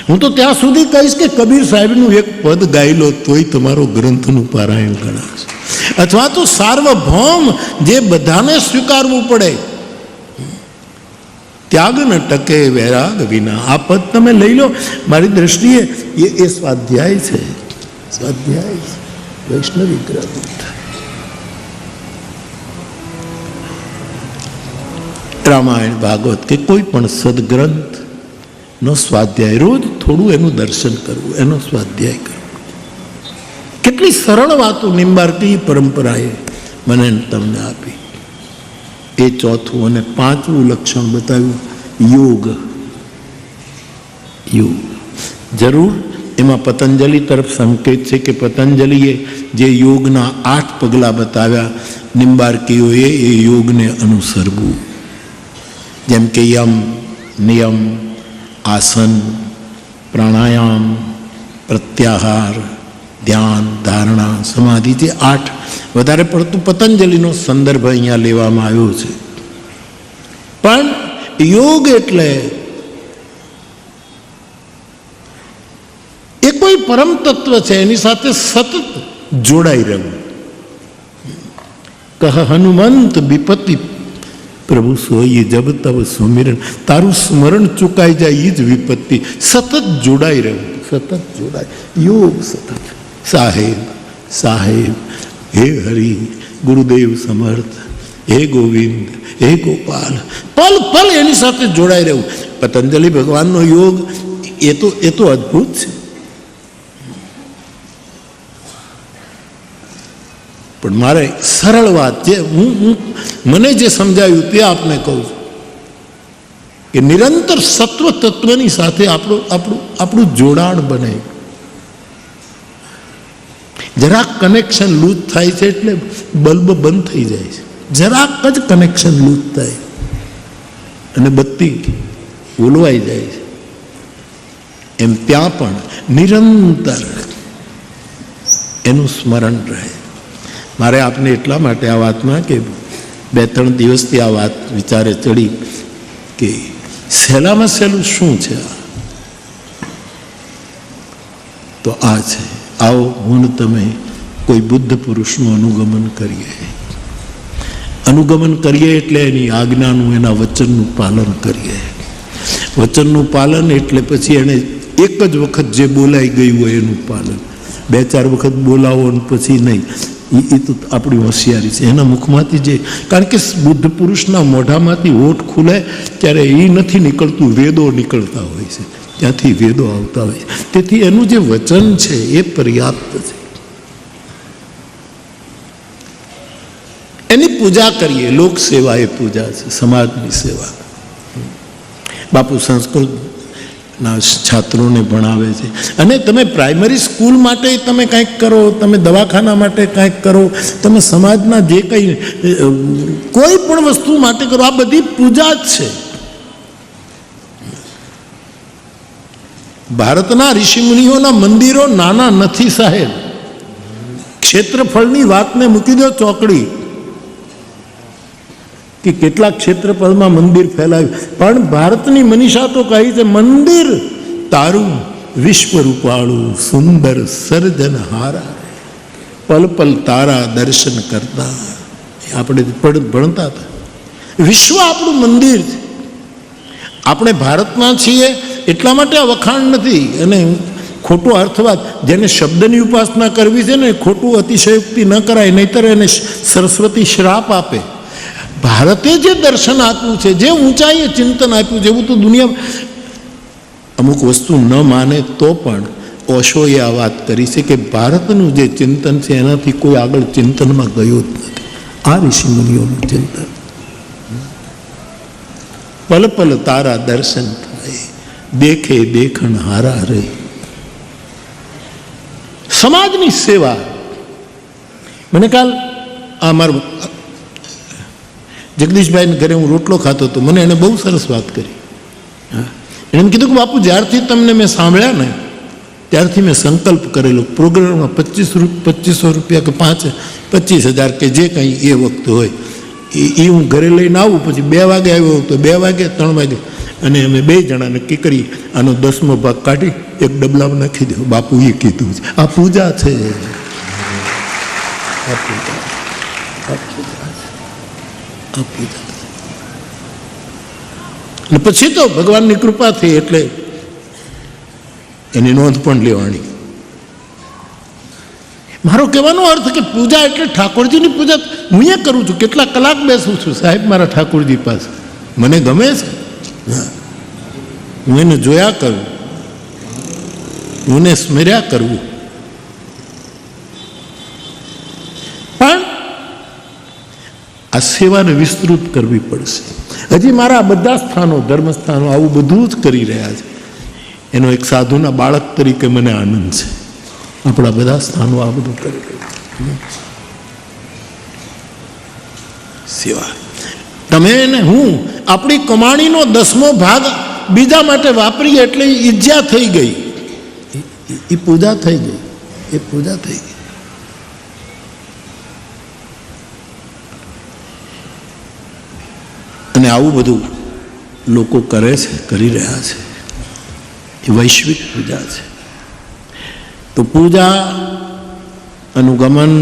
હું તો ત્યાં સુધી કહીશ કે કબીર સાહેબનું એક પદ ગાઈ લો તોય તમારો ગ્રંથનું પારાયણ ગણાશે. અથવા તો સાર્વભૌમ જે બધાને સ્વીકારવું પડે, ત્યાગ ન ટકે વૈરાગ વિના, આ પદ તમે લઈ લો. મારી દ્રષ્ટિએ એ સ્વાધ્યાય છે, સ્વાધ્યાય છે, વૈષ્ણવી ગ્રંથ. રામાયણ, ભાગવત કે કોઈ પણ સદગ્રંથ નો સ્વાધ્યાય, રોજ થોડું એનું દર્શન કરવું, એનો સ્વાધ્યાય કરવો. કેટલી સરળ વાતો નિંબાર્કી પરંપરાએ મને તમને આપી. એ ચોથું. અને પાંચમું લક્ષણ બતાવ્યું, યોગ. યોગ જરૂર એમાં પતંજલિ તરફ સંકેત છે કે પતંજલિએ જે યોગના 8 પગલાં બતાવ્યા, નિંબાર્કીઓએ એ યોગને અનુસરવું. જેમ કે યમ, નિયમ, આસન, પ્રાણાયામ, પ્રત્યાહાર, ધ્યાન, ધારણા, સમાધિ, જે 8, વધારે પડતું પતંજલિનો સંદર્ભ અહીંયા લેવામાં આવ્યો છે. પણ યોગ એટલે એ કોઈ પરમ તત્વ છે, એની સાથે સતત જોડાઈ રહેવું. કહ હનુમંત વિપત્તિ પ્રભુ સોઈ જબ તબ સુમિરન, તારું સ્મરણ ચુકાઈ જાય એ જ વિપત્તિ. સતત જોડાઈ રહેવું, સતત જોડાય. યોગ સતત. સાહેબ, સાહેબ, હે હરિ, ગુરુદેવ સમર્થ, હે ગોવિંદ, હે ગોપાલ, પલ પલ એની સાથે જોડાઈ રહેવું. પતંજલિ ભગવાનનો યોગ એ તો અદ્ભુત છે. પણ મારે સરળ વાત, જે મને જે સમજાયું તે આપને કહું છું કે નિરંતર સત્વ તત્વની સાથે આપણું જોડાણ બને. જરાક કનેક્શન લૂઝ થાય છે એટલે બલ્બ બંધ થઈ જાય છે. જરાક જ કનેક્શન લૂઝ થાય અને બત્તી ઓલવાઈ જાય છે. એમ ત્યાં પણ નિરંતર એનું સ્મરણ રહે. મારે આપને એટલા માટે આ વાતમાં કે 2-3 દિવસથી આ વાત વિચારે ચડી કે સહેલામાં સહેલું શું છે તો આ છે, આવો હું તમે કોઈ બુદ્ધ પુરુષનું અનુગમન કરીએ. અનુગમન કરીએ એટલે એની આજ્ઞાનું, એના વચનનું પાલન કરીએ. વચનનું પાલન એટલે પછી એને એક જ વખત જે બોલાઈ ગયું હોય એનું પાલન. 2-4 વખત બોલાવો ને પછી નહીં, એ તો આપણી હોશિયારી છે. એના મુખમાંથી જે, કારણ કે બુદ્ધ પુરુષના મોઢામાંથી હોઠ ખુલે ત્યારે એ નથી નીકળતું, વેદો નીકળતા હોય છે, ત્યાંથી વેદો આવતા હોય છે. તેથી એનું જે વચન છે એ પર્યાપ્ત છે. એની પૂજા કરીએ. લોક સેવા એ પૂજા છે, સમાજની સેવા. બાપુ સંસ્કૃતના છાત્રોને ભણાવે છે. અને તમે પ્રાઇમરી સ્કૂલ માટે તમે કંઈક કરો, તમે દવાખાના માટે કંઈક કરો, તમે સમાજના જે કંઈ કોઈ પણ વસ્તુ માટે કરો, આ બધી પૂજા જ છે. ભારતના ઋષિમુનિઓના મંદિરો નાના નથી સાહેબ. ક્ષેત્રફળની વાતને મૂકી દો ચોકડી કે કેટલા ક્ષેત્રફળમાં મંદિર ફેલાયું, પણ ભારતની મનીષા તો કહી છે મંદિર તારું વિશ્વ રૂપાળું સુંદર સર્જનહારા, પલ પલ તારા દર્શન કરતા. આપણે ભણતા હતા. વિશ્વ આપણું મંદિર છે. આપણે ભારતમાં છીએ એટલા માટે આ વખાણ નથી અને ખોટો અર્થવાદ. જેને શબ્દની ઉપાસના કરવી છે ને, ખોટું અતિશયોક્તિ ન કરાય, નહીતર એને સરસ્વતી શ્રાપ આપે. ભારતે જે દર્શન આપ્યું છે, જે ઊંચાઈએ ચિંતન આપ્યું છે, એવું તો દુનિયા અમુક વસ્તુ ન માને તો પણ ઓશોએ આ વાત કરી છે કે ભારતનું જે ચિંતન છે એનાથી કોઈ આગળ ચિંતનમાં ગયો જ નથી. આ ઋષિમુનિઓનું ચિંતન. પલ પલ તારા દર્શન થાય, દેખે દેખણ હારા રે. સમાજની સેવા. મને કાલ આ મારું જગદીશભાઈને ઘરે હું રોટલો ખાતો હતો, મને એને બહુ સરસ વાત કરી. એણે કીધું કે બાપુ જ્યારથી તમને મેં સાંભળ્યા ને ત્યારથી મેં સંકલ્પ કરેલો પ્રોગ્રામમાં 2500 રૂપિયા કે 25,000 કે જે કંઈ એ વખતે હોય એ હું ઘરે લઈને આવું. પછી 2 વાગે આવ્યો તો 2 વાગે 3 વાગે, અને અમે 2 જણા નક્કી કરી આનો 10મો ભાગ કાઢી એક ડબલામાં નાખી દો. બાપુ એ કીધું છે. આ પૂજા છે. અને પછી તો ભગવાનની કૃપા થઈ એટલે એની નોંધ પણ લેવાની. મારો કહેવાનો અર્થ કે પૂજા એટલે ઠાકોરજીની પૂજા હું એ કરું છું. કેટલા કલાક બેસું છું સાહેબ મારા ઠાકોરજી પાસે. મને ગમે છે, હું એને જોયા કરું, હું એને સ્મર્યા કરવું. પણ આ સેવાને વિસ્તૃત કરવી પડશે. હજી મારા બધા સ્થાનો, ધર્મસ્થાનો આવું બધું જ કરી રહ્યા છે. એનો એક સાધુના બાળક તરીકે મને આનંદ છે. આપણા બધા સ્થાનો આ બધું કરી રહ્યા. સેવા. તમે ને હું આપણી કમાણીનો 10મો ભાગ બીજા માટે વાપરીએ એટલે ઈજ્જા થઈ ગઈ, એ પૂજા થઈ ગઈ, એ પૂજા થઈ ગઈ. અને આવું બધું લોકો કરે છે, કરી રહ્યા છે. એ વૈશ્વિક પૂજા છે. તો પૂજા, અનુગમન,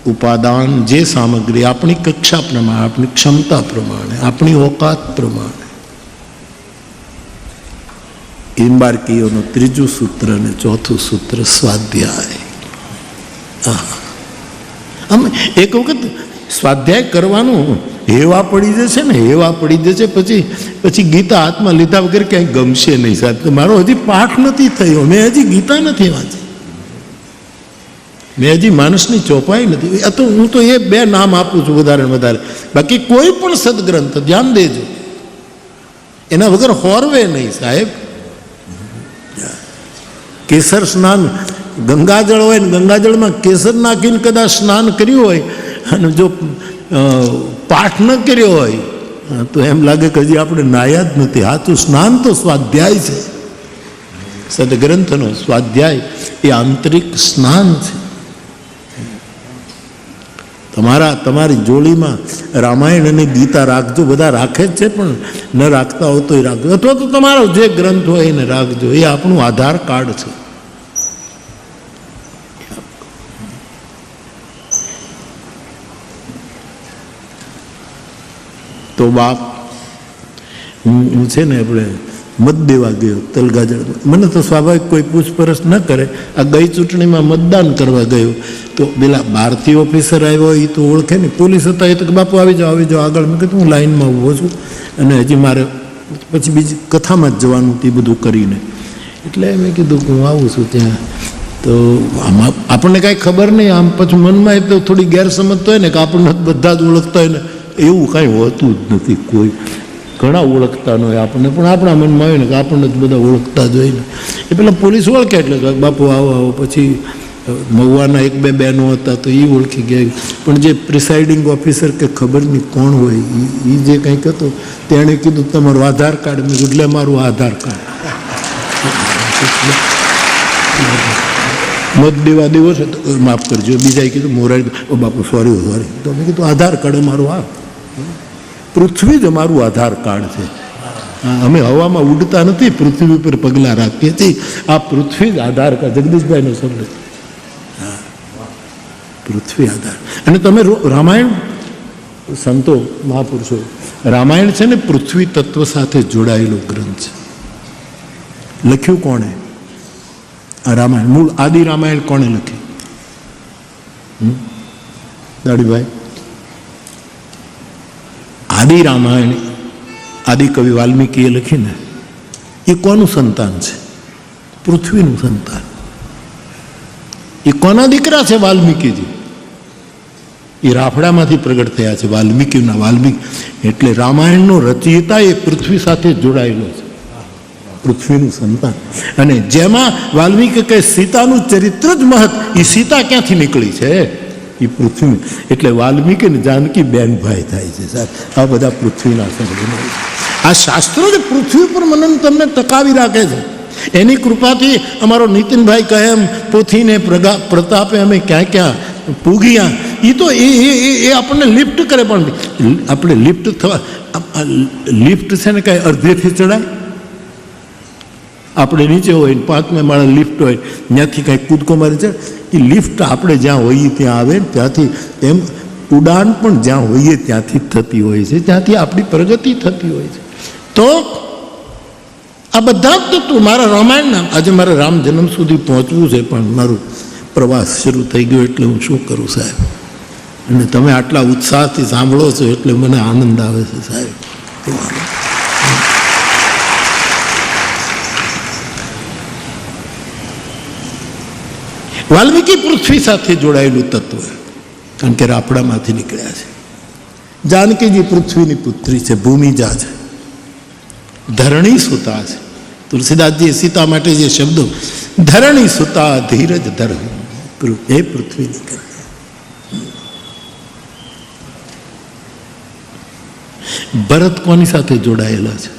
ઉપાદાન, જે સામગ્રી આપણી કક્ષા પ્રમાણે, આપણી ક્ષમતા પ્રમાણે, આપણી ઓકાત પ્રમાણે. ઈમ્બાર્કીઓનું 3જું સૂત્ર અને 4થું સૂત્ર સ્વાધ્યાય. આમ એક વખત સ્વાધ્યાય કરવાનું હેવા પડી જશે ને, હેવા પડી જશે પછી ગીતા હાથમાં લીધા વગર ક્યાંય ગમશે નહીં. સાહેબ મારો હજી પાઠ નથી થયો, મેં હજી ગીતા નથી વાંચી, મેં હજી માણસની ચોપાઈ નથી. આ તો હું તો એ 2 નામ આપું છું વધારે ને વધારે. બાકી કોઈ પણ સદગ્રંથ ધ્યાન દેજો, એના વગર હોરવે નહીં સાહેબ. કેસર સ્નાન, ગંગાજળ હોય ને ગંગાજળમાં કેસર નાખીને કદાચ સ્નાન કર્યું હોય અને જો પાઠ ન કર્યો હોય તો એમ લાગે કે હજી આપણે નાયા જ નથી. સાચું સ્નાન તો સ્વાધ્યાય છે. સદગ્રંથનો સ્વાધ્યાય એ આંતરિક સ્નાન છે. તમારી જોડીમાં રામાયણ અને ગીતા રાખજો. બધા રાખે જ છે, પણ ન રાખતા હો તોય રાખજો, અથવા તો તમારો જે ગ્રંથ હોય એને રાખજો. એ આપણું આધાર કાર્ડ છે. તો બાપ, હું છે ને આપણે મત દેવા ગયો તલગાજર. મને તો સ્વાભાવિક કોઈ પૂછપરછ ન કરે. આ ગઈ ચૂંટણીમાં મતદાન કરવા ગયો તો પેલા ભારતીય ઓફિસર આવ્યો, એ તો ઓળખે ને, પોલીસ હતા, એ તો બાપુ આવી જાઓ આગળ. મેં કીધું હું લાઈનમાં ઊભો છું અને હજી મારે પછી બીજી કથામાં જ જવાનું તે બધું કરીને. એટલે મેં કીધું કે હું આવું છું ત્યાં. તો આમાં આપણને કાંઈ ખબર નહીં, આમ પછી મનમાં એ તો થોડી ગેરસમજ હોય ને કે આપણને બધા જ ઓળખતા હોય ને, એવું કાંઈ હોતું જ નથી. કોઈ ઘણા ઓળખતા ન હોય આપણને, પણ આપણા મનમાં હોય ને કે આપણને જ બધા ઓળખતા જ હોય ને. એ પેલા પોલીસ ઓળખે એટલે બાપુ આવો આવો. પછી મહુવાના એક બે બહેનો હતા તો એ ઓળખી ગયા, પણ જે પ્રિસાઇડિંગ ઓફિસર કે ખબર નહીં કોણ હોય એ જે કંઈક હતો તેણે કીધું તમારું આધાર કાર્ડ. મેં એટલે મારું આધાર કાર્ડ. મત દેવા દેવો છે તો માફ કરજો. બીજાએ કીધું મોરારી, ઓ બાપુ સોરી. તો મેં કીધું આધાર કાર્ડ અમારું આ પૃથ્વી જ અમારું આધાર કાર્ડ છે. અમે હવામાં ઉડતા નથી, પૃથ્વી પર પગલાં રાખીએ છીએ. આ પૃથ્વી જ આધાર કાર્ડ. જગદીશભાઈનો શબ્દ, પૃથ્વી આધાર. અને તમે રામાયણ, સંતો મહાપુરુષો, રામાયણ છે ને પૃથ્વી તત્વ સાથે જોડાયેલો ગ્રંથ છે. લખ્યું કોણે? આ રામાયણ, મૂળ આદિ રામાયણ કોણે લખ્યું? દાડીભાઈ, આદિ રામાયણ આદિ કવિ વાલ્મીકીએ લખીને એ કોનું સંતાન છે? પૃથ્વીનું સંતાન. એ કોના દીકરા છે? વાલ્મીકીજી. એ રાફડામાંથી પ્રગટ થયા છે, વાલ્મીકીના. વાલ્મીકી એટલે રામાયણનો રચયિતા એ પૃથ્વી સાથે જોડાયેલો છે, પૃથ્વીનું સંતાન. અને જેમાં વાલ્મીકી કહે સીતાનું ચરિત્ર જ મહત, એ સીતા ક્યાંથી નીકળી છે? એ પૃથ્વી. એટલે વાલ્મીકી ને જાનકી બેન ભાઈ થાય છે સાહેબ. આ બધા પૃથ્વીના સંબંધો. આ શાસ્ત્રો જ પૃથ્વી પર મનન તમને ટકાવી રાખે છે. એની કૃપાથી અમારો નીતિનભાઈ કહે એમ પોથીને પ્રતાપે અમે ક્યાં ક્યાં પૂગ્યા. એ તો એ આપણને લિફ્ટ કરે, પણ આપણે લિફ્ટ થવા, લિફ્ટ છે ને કાંઈ અડધેથી ચડાય. આપણે નીચે હોય ને 5મા માળે લિફ્ટ હોય, ત્યાંથી કાંઈ કૂદકો મારી છે. એ લિફ્ટ આપણે જ્યાં હોઈએ ત્યાં આવે, ત્યાંથી એમ ઉડાન પણ જ્યાં હોઈએ ત્યાંથી થતી હોય છે, ત્યાંથી આપણી પ્રગતિ થતી હોય છે. તો આ બધા જ તત્વો મારા રામાયણના. આજે મારે રામ જન્મ સુધી પહોંચવું છે, પણ મારું પ્રવાસ શરૂ થઈ ગયો એટલે હું શું કરું સાહેબ. અને તમે આટલા ઉત્સાહથી સાંભળો છો એટલે મને આનંદ આવે છે સાહેબ. વાલ્મીકી પૃથ્વી સાથે જોડાયેલું તત્વ, કારણ કે રાફડામાંથી નીકળ્યા છે. જાનકીજી પૃથ્વીની પુત્રી છે, ભૂમિજા છે, ધરણી સુતા છે. તુલસીદાસજીએ સીતા માટે જે શબ્દો, ધરણી સુતા ધીરજ ધર, એ પૃથ્વીની કન્યા. ભરત કોની સાથે જોડાયેલા છે?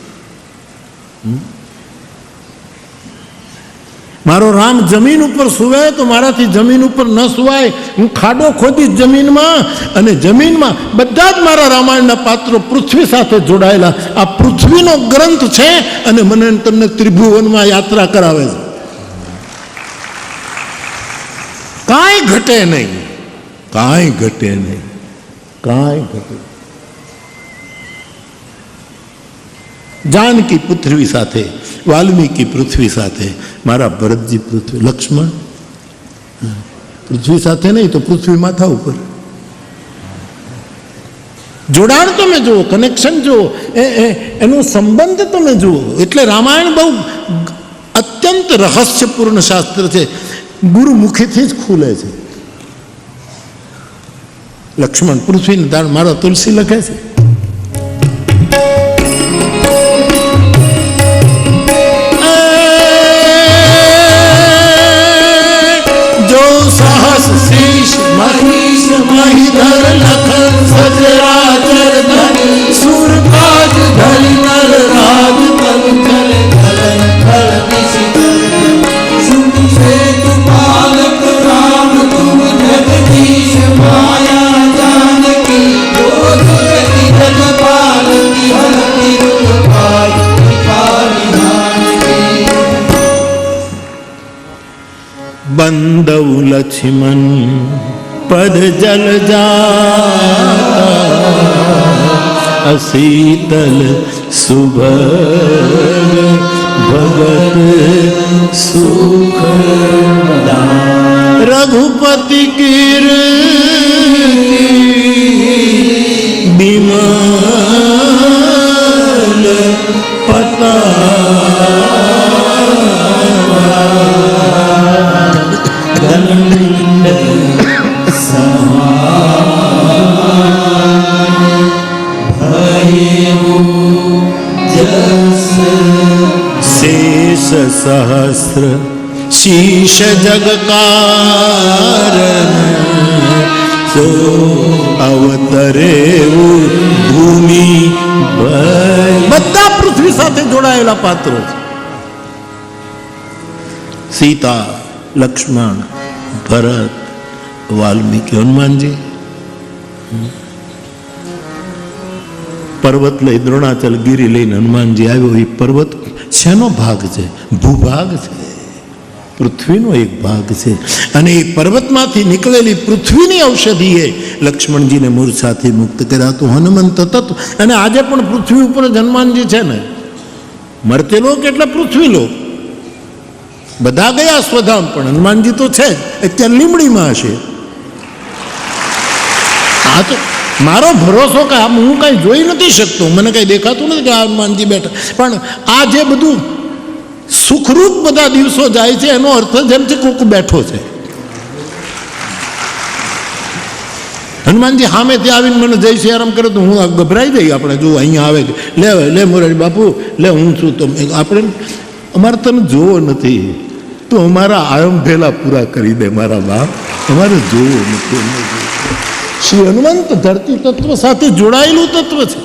મારો રામ જમીન ઉપર સુવે તો મારાથી જમીન ઉપર ન સુવાય. હું ખાડો ખોદી જમીનમાં, અને જમીનમાં બધા જ મારા રામાયણના પાત્રો પૃથ્વી સાથે જોડાયેલા. આ પૃથ્વીનો ગ્રંથ છે અને મને તમને ત્રિભુવનમાં યાત્રા કરાવે છે. કાંઈ ઘટે નહીં, કાંઈ ઘટે નહીં, કાંઈ ઘટે. જાનકી પૃથ્વી સાથે, વાલ્મીકી પૃથ્વી સાથે, મારા ભરતજી પૃથ્વી, લક્ષ્મણ પૃથ્વી સાથે નહીં તો પૃથ્વી માથા ઉપર. જોડાણ તમે જુઓ, કનેક્શન જુઓ, એનો સંબંધ તમે જુઓ. એટલે રામાયણ બહુ અત્યંત રહસ્યપૂર્ણ શાસ્ત્ર છે, ગુરુમુખીથી જ ખુલે છે. લક્ષ્મણ પૃથ્વીને દાન, મારા તુલસી લખે છે. महिष महिधर लखन सचराचर धरि सुरकाज धरि नर राज तन चले धरन धर निशिकर सुन से तु पालक राम तुम जगदीश माया બંદવ લક્ષ્મણ પદ જલ જાતા શીતલ સુભગ ભગત સુખ રઘુપતિ કીર બિમલ શેષ સહસ્ર શીશ જગકારણ સો અવતરે ભૂમિ બધા પૃથ્વી સાથે જોડાયેલા પાત્રો છે. સીતા, લક્ષ્મણ, ભરત, વાલ્મીકી, હનુમાનજી. પર્વત લઈ દ્રોણાચલ ગીરી લઈને હનુમાનજી આવ્યો. એ પર્વત શેનો ભાગ છે? ભૂભાગ છે, પૃથ્વીનો એક ભાગ છે. અને એ પર્વતમાંથી નીકળેલી પૃથ્વીની ઔષધિએ લક્ષ્મણજીને મૂર્છાથી મુક્ત કર્યા. તો હનુમંત તત્વ. અને આજે પણ પૃથ્વી ઉપર જ હનુમાનજી છે ને. મર્ત્યલોક એટલે પૃથ્વીલોક. બધા ગયા સ્વધામ, પણ હનુમાનજી તો છે જ. અત્યારે લીમડીમાં હશે. આ તો મારો ભરોસો કે હું કાંઈ જોઈ નથી શકતો, મને કાંઈ દેખાતું નથી કે આ હનુમાનજી બેઠા. પણ આ જે બધું સુખરૂપ બધા દિવસો જાય છે એનો અર્થ જેમ છે કોક બેઠો છે. હનુમાનજી સામે ત્યાં આવીને મને જય સિયારામ કરે તો હું ગભરાઈ જઈ. આપણે જો અહીંયા આવે લે લે મોરારી બાપુ લે, હું છું તો આપણે અમારે તને જોવો નથી, તું અમારા આરંભેલા પૂરા કરી દે મારા બાપ, અમારે જોવો નથી. શ્રી હનુમંત ધરતી તત્વ સાથે જોડાયેલું તત્વ છે.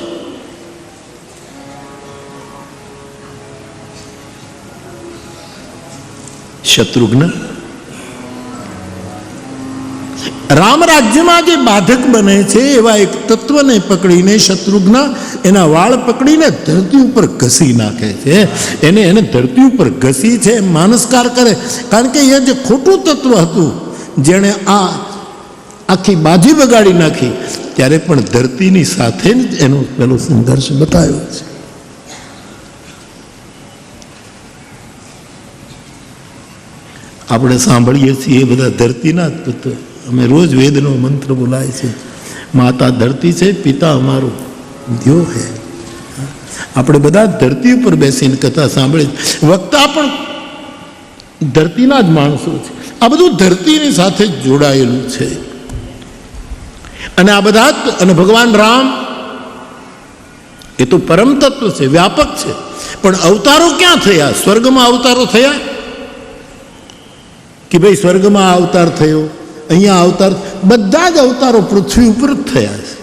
શત્રુઘ્ન રામ રાજ્યમાં જે બાધક બને છે એવા એક તત્વને પકડીને શત્રુઘ્ન એના વાળ પકડીને ધરતી ઉપર ઘસી નાખે છે. એને ધરતી ઉપર ઘસી છે, માનસકાર કરે. કારણ કે એ જે ખોટું તત્વ હતું જેણે આ આખી બાજી બગાડી નાખી, ત્યારે પણ ધરતીની સાથે જ એનો પેલો સંઘર્ષ બતાવ્યો છે. આપણે સાંભળીએ છીએ એ બધા ધરતીના જ તત્વ. અમે રોજ વેદનો મંત્ર બોલાય છે, માતા ધરતી છે, પિતા અમારો દ્યો હે. આપણે બધા ધરતી ઉપર બેસીને કથા સાંભળીએ. વક્તા પણ ધરતીના જ માણસો છે. આ બધું ધરતીની સાથે જ જોડાયેલું છે. અને આ બધા અને ભગવાન રામ એ તો પરમ તત્વ છે, વ્યાપક છે. પણ અવતારો ક્યાં થયા? સ્વર્ગમાં અવતારો થયા કે ભાઈ સ્વર્ગમાં અવતાર થયો, અહીંયા અવતાર? બધા જ અવતારો પૃથ્વી ઉપર જ થયા છે.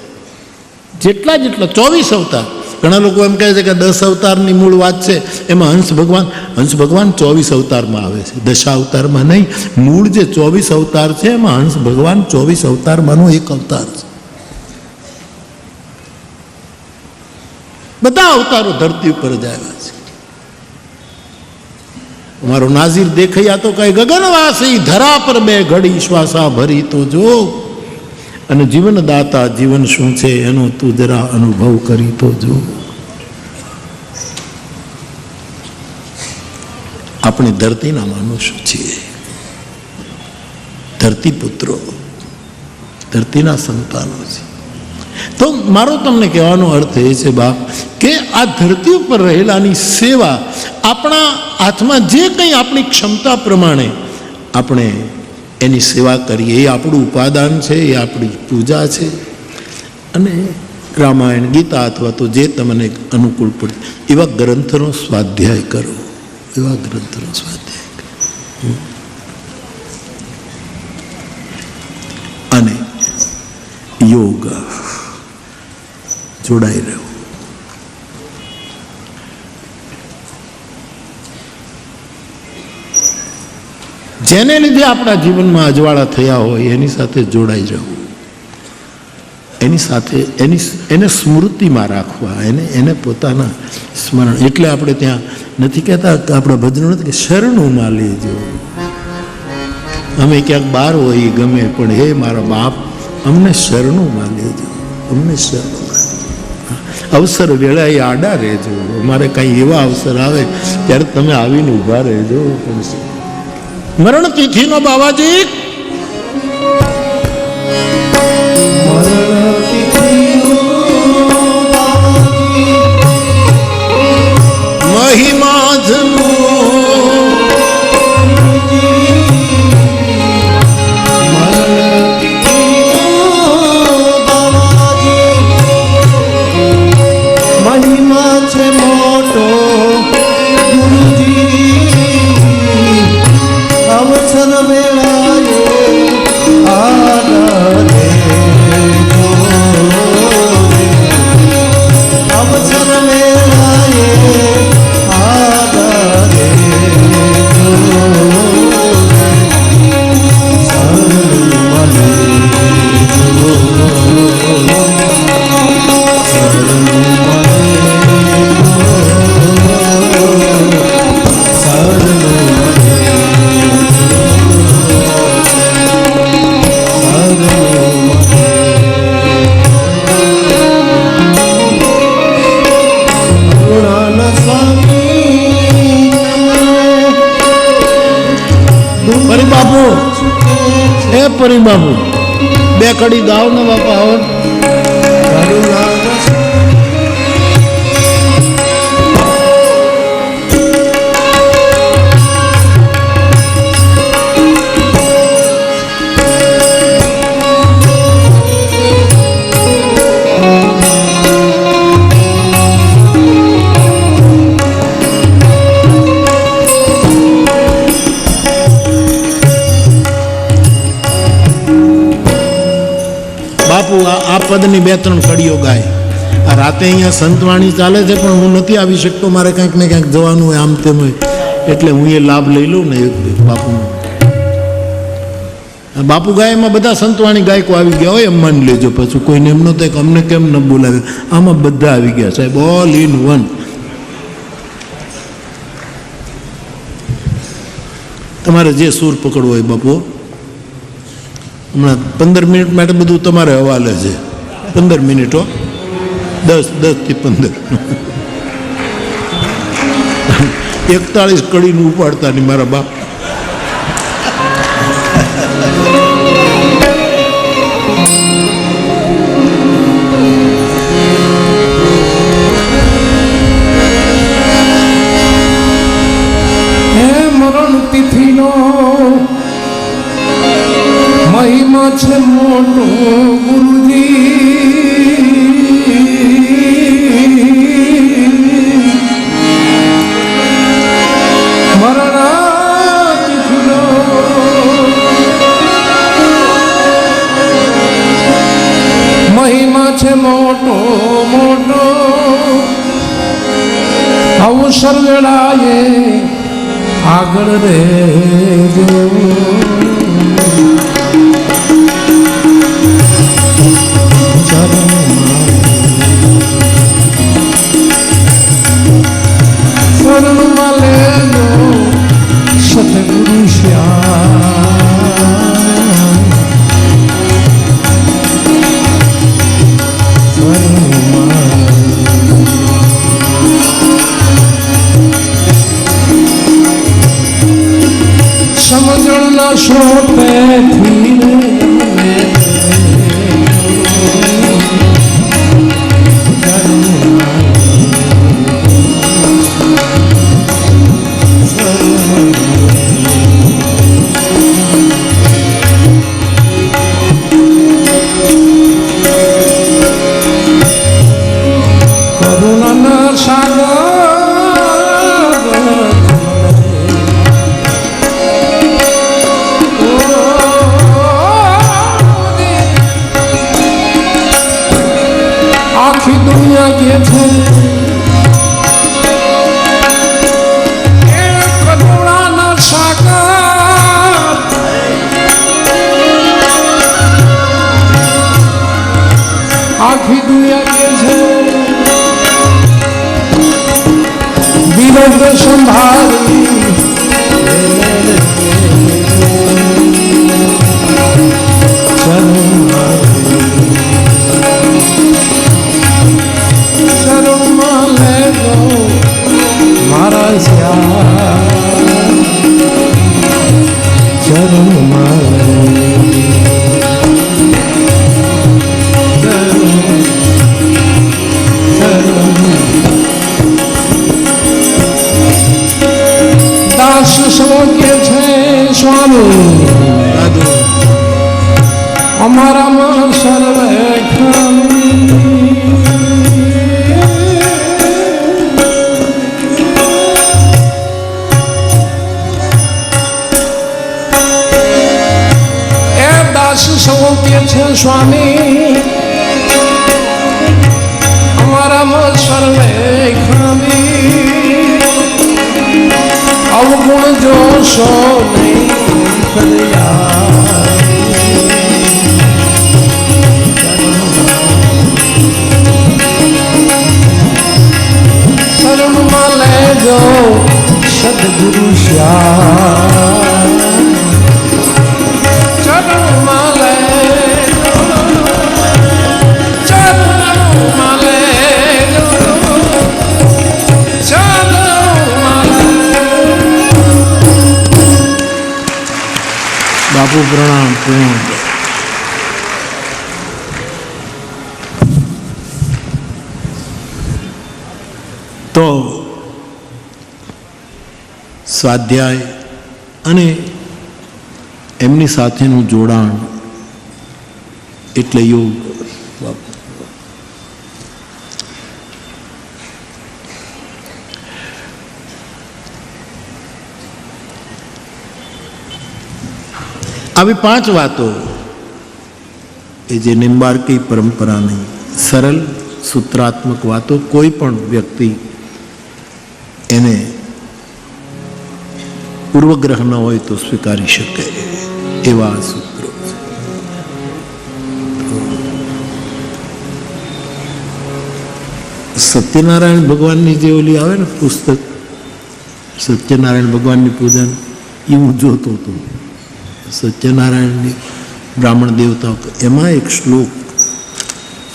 જેટલા 24 અવતાર. ઘણા લોકો એમ કહે છે કે 10 અવતારની મૂળ વાત છે. એમાં હંસ ભગવાન 24 અવતારમાં આવે છે, દશાવતારમાં નહીં. મૂળ જે 24 અવતાર છે એમાં હંસ ભગવાન 24 અવતારમાંનો એક અવતાર છે. બધા અવતારો ધરતી ઉપર જ આવ્યા છે. મારો નાઝીર દેખૈયા તો કઈ ગગનવાસી, ધરા પર બે ઘડી શ્વાસા ભરી તો જો. અને જીવન દાતા જીવન શું છે એનો તું જરા અનુભવ કરી તો જો. આપણે ધરતીના માનુષો છીએ, ધરતી પુત્રો, ધરતીના સંતાનો છે. તો મારો તમને કહેવાનો અર્થ એ છે બાપ કે આ ધરતી ઉપર રહેલાની સેવા, આપણા હાથમાં જે કંઈ આપણી ક્ષમતા પ્રમાણે આપણે એની સેવા કરીએ, એ આપણું ઉપાદાન છે, એ આપણી પૂજા છે. અને રામાયણ, ગીતા અથવા તો જે તમને અનુકૂળ પડે એવા ગ્રંથનો સ્વાધ્યાય કરો, એવા ગ્રંથનો સ્વાધ્યાય કરો. અને યોગ જોડાઈ રહ્યો. જેને લીધે આપણા જીવનમાં અજવાળા થયા હોય એની સાથે જોડાઈ જવું, એની સાથે એને સ્મૃતિમાં રાખવા, એને પોતાના સ્મરણ. એટલે આપણે ત્યાં નથી કહેતા કે આપણા ભજનો નથી કે શરણોમાં લેજો, અમે ક્યાંક બહાર હોઈએ ગમે, પણ હે મારા બાપ અમને શરણું માં લેજો, અમને શરણું અવસર વેળાએ આડા રહેજો, અમારે કાંઈ એવા અવસર આવે ત્યારે તમે આવીને ઊભા રહેજો. મરણ તિથિનો બાવાજી મહિમા જનો મહિમા છે મોટો ગુરુજી, અવસર વેળાએ આડા દેજો, અવસર વેળાએ આડા દેજો, પરી બાપુ બે કડી ગાવ ને બાપા આવો. આ પદની બે ત્રણ કડીઓ ગાય. આ રાતે અહીંયા સંતવાણી ચાલે છે, પણ હું નથી આવી શકતો, મારે કંઈક ને કંઈક જવાનું હોય આમ તેમ હોય, એટલે હું એ લાભ લઈ લઉં ને બાપુનો. બાપુ ગાય એમાં બધા સંતવાણી ગાયકો આવી ગયા હોય એમ માની લેજો. પછી કોઈને એમ ન થાય કે અમને કેમ ન બોલાવે, આમાં બધા આવી ગયા સાહેબ, ઓલ ઇન વન. તમારે જે સૂર પકડવો હોય બાપુ, હમણાં 15 મિનિટ માટે બધું તમારે હવાલે છે. 15 મિનિટો 10 થી 15 41 કડીનું ઉપાડતા નહીં મારા બાપ. મરણ તિથિનો મહિમા છે મોટો ગુરુજી, મરણ તિથિનો મહિમા છે મોટો મોટો, અવસર વેળાએ આગળ રહેજો, શરણમાં લેજો સતગુરુ શ્યામ, સમજણના સ્રોતેથી કરુણાના સાગર આખી દુનિયા કે છે કરુણાના સાગર, આખી દુનિયા કે છે વિરોધ સંભાળી સવો કે છે સ્વામી સાધુ અમારામાં સર્વે ખામી એ દાસ સવો કે છે સ્વામી અમારામાં સર્વે ખામી અવગુણ જોશો નહીં કર્યા શરણમાં લેજો સદગુરુ શ્યામ ચરણમાં લેજો ચરણમાં લેજો ચરણમાં બાપુ પ્રણામ પ્રણામ. તો સ્વાધ્યાય અને એમની સાથેનું જોડાણ એટલે યોગ. આવી 5 વાતો એ જે નિંબાર્કી પરંપરાની સરળ સૂત્રાત્મક વાતો કોઈ પણ વ્યક્તિ એને પૂર્વગ્રહ ન હોય તો સ્વીકારી શકે એવા સૂત્રો છે. સત્યનારાયણ ભગવાનની જે ઓલી આવે ને પુસ્તક સત્યનારાયણ ભગવાનની પૂજન એ હું જોતો હતો. સત્યનારાયણની બ્રાહ્મણ દેવતાઓ એમાં એક શ્લોક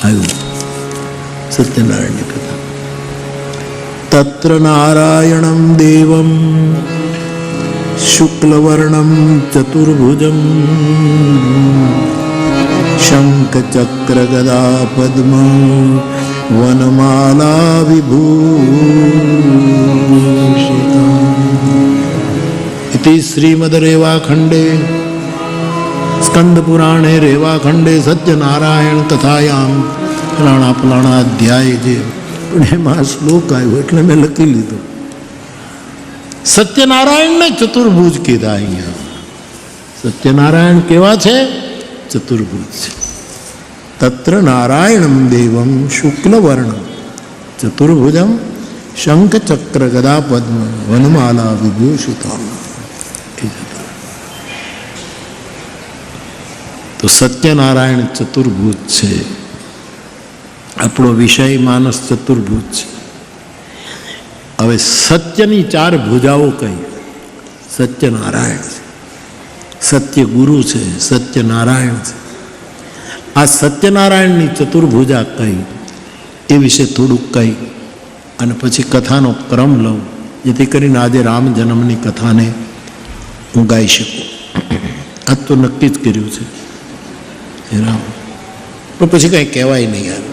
આવ્યો સત્યનારાયણની કથા. તત્ર નારાયણમ દેવમ શુક્લવર્ણમ ચતુર્ભુજમ શંખચક્ર ગદા પદ્મ વનમાલા વિભૂષિતા. ઇતિ શ્રીમદ રેવાખંડે સ્કંદ પુરાણે રેવાખંડે સત્યનારાયણ કથાયામ ફલાણા ફલાણા અધ્યાય છે પણ એમાં શ્લોક આવ્યો એટલે મેં લખી લીધો. સત્યનારાયણને ચતુર્ભુજ કીધા. અહીંયા સત્યનારાયણ કેવા છે? ચતુર્ભુજ છે. તત્ર નારાયણમ દેવમ શુક્લવર્ણમ ચતુર્ભુજમ શંખ ચક્ર ગદા પદ્મ વનમાલા વિભૂષિતા. તો સત્યનારાયણ ચતુર્ભુજ છે. આપણો વિષય માનસ ચતુર્ભુજ છે. હવે સત્યની 4 ભુજાઓ કઈ? સત્યનારાયણ છે, સત્ય ગુરુ છે, સત્યનારાયણ છે. આ સત્યનારાયણની ચતુર્ભુજા કઈ એ વિશે થોડુંક કહી અને પછી કથાનો ક્રમ લઉં જેથી કરીને આજે રામ જન્મની કથાને હું ગાઈ શકું. આજ તો નક્કી જ કર્યું છે રામ, પણ પછી કાંઈ કહેવાય નહીં યાર.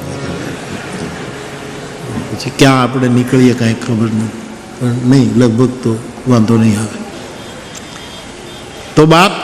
પછી ક્યાં આપણે નીકળીએ કાંઈ ખબર નહીં, પણ નહીં લગભગ તો વાંધો નહીં આવે. તો બાપ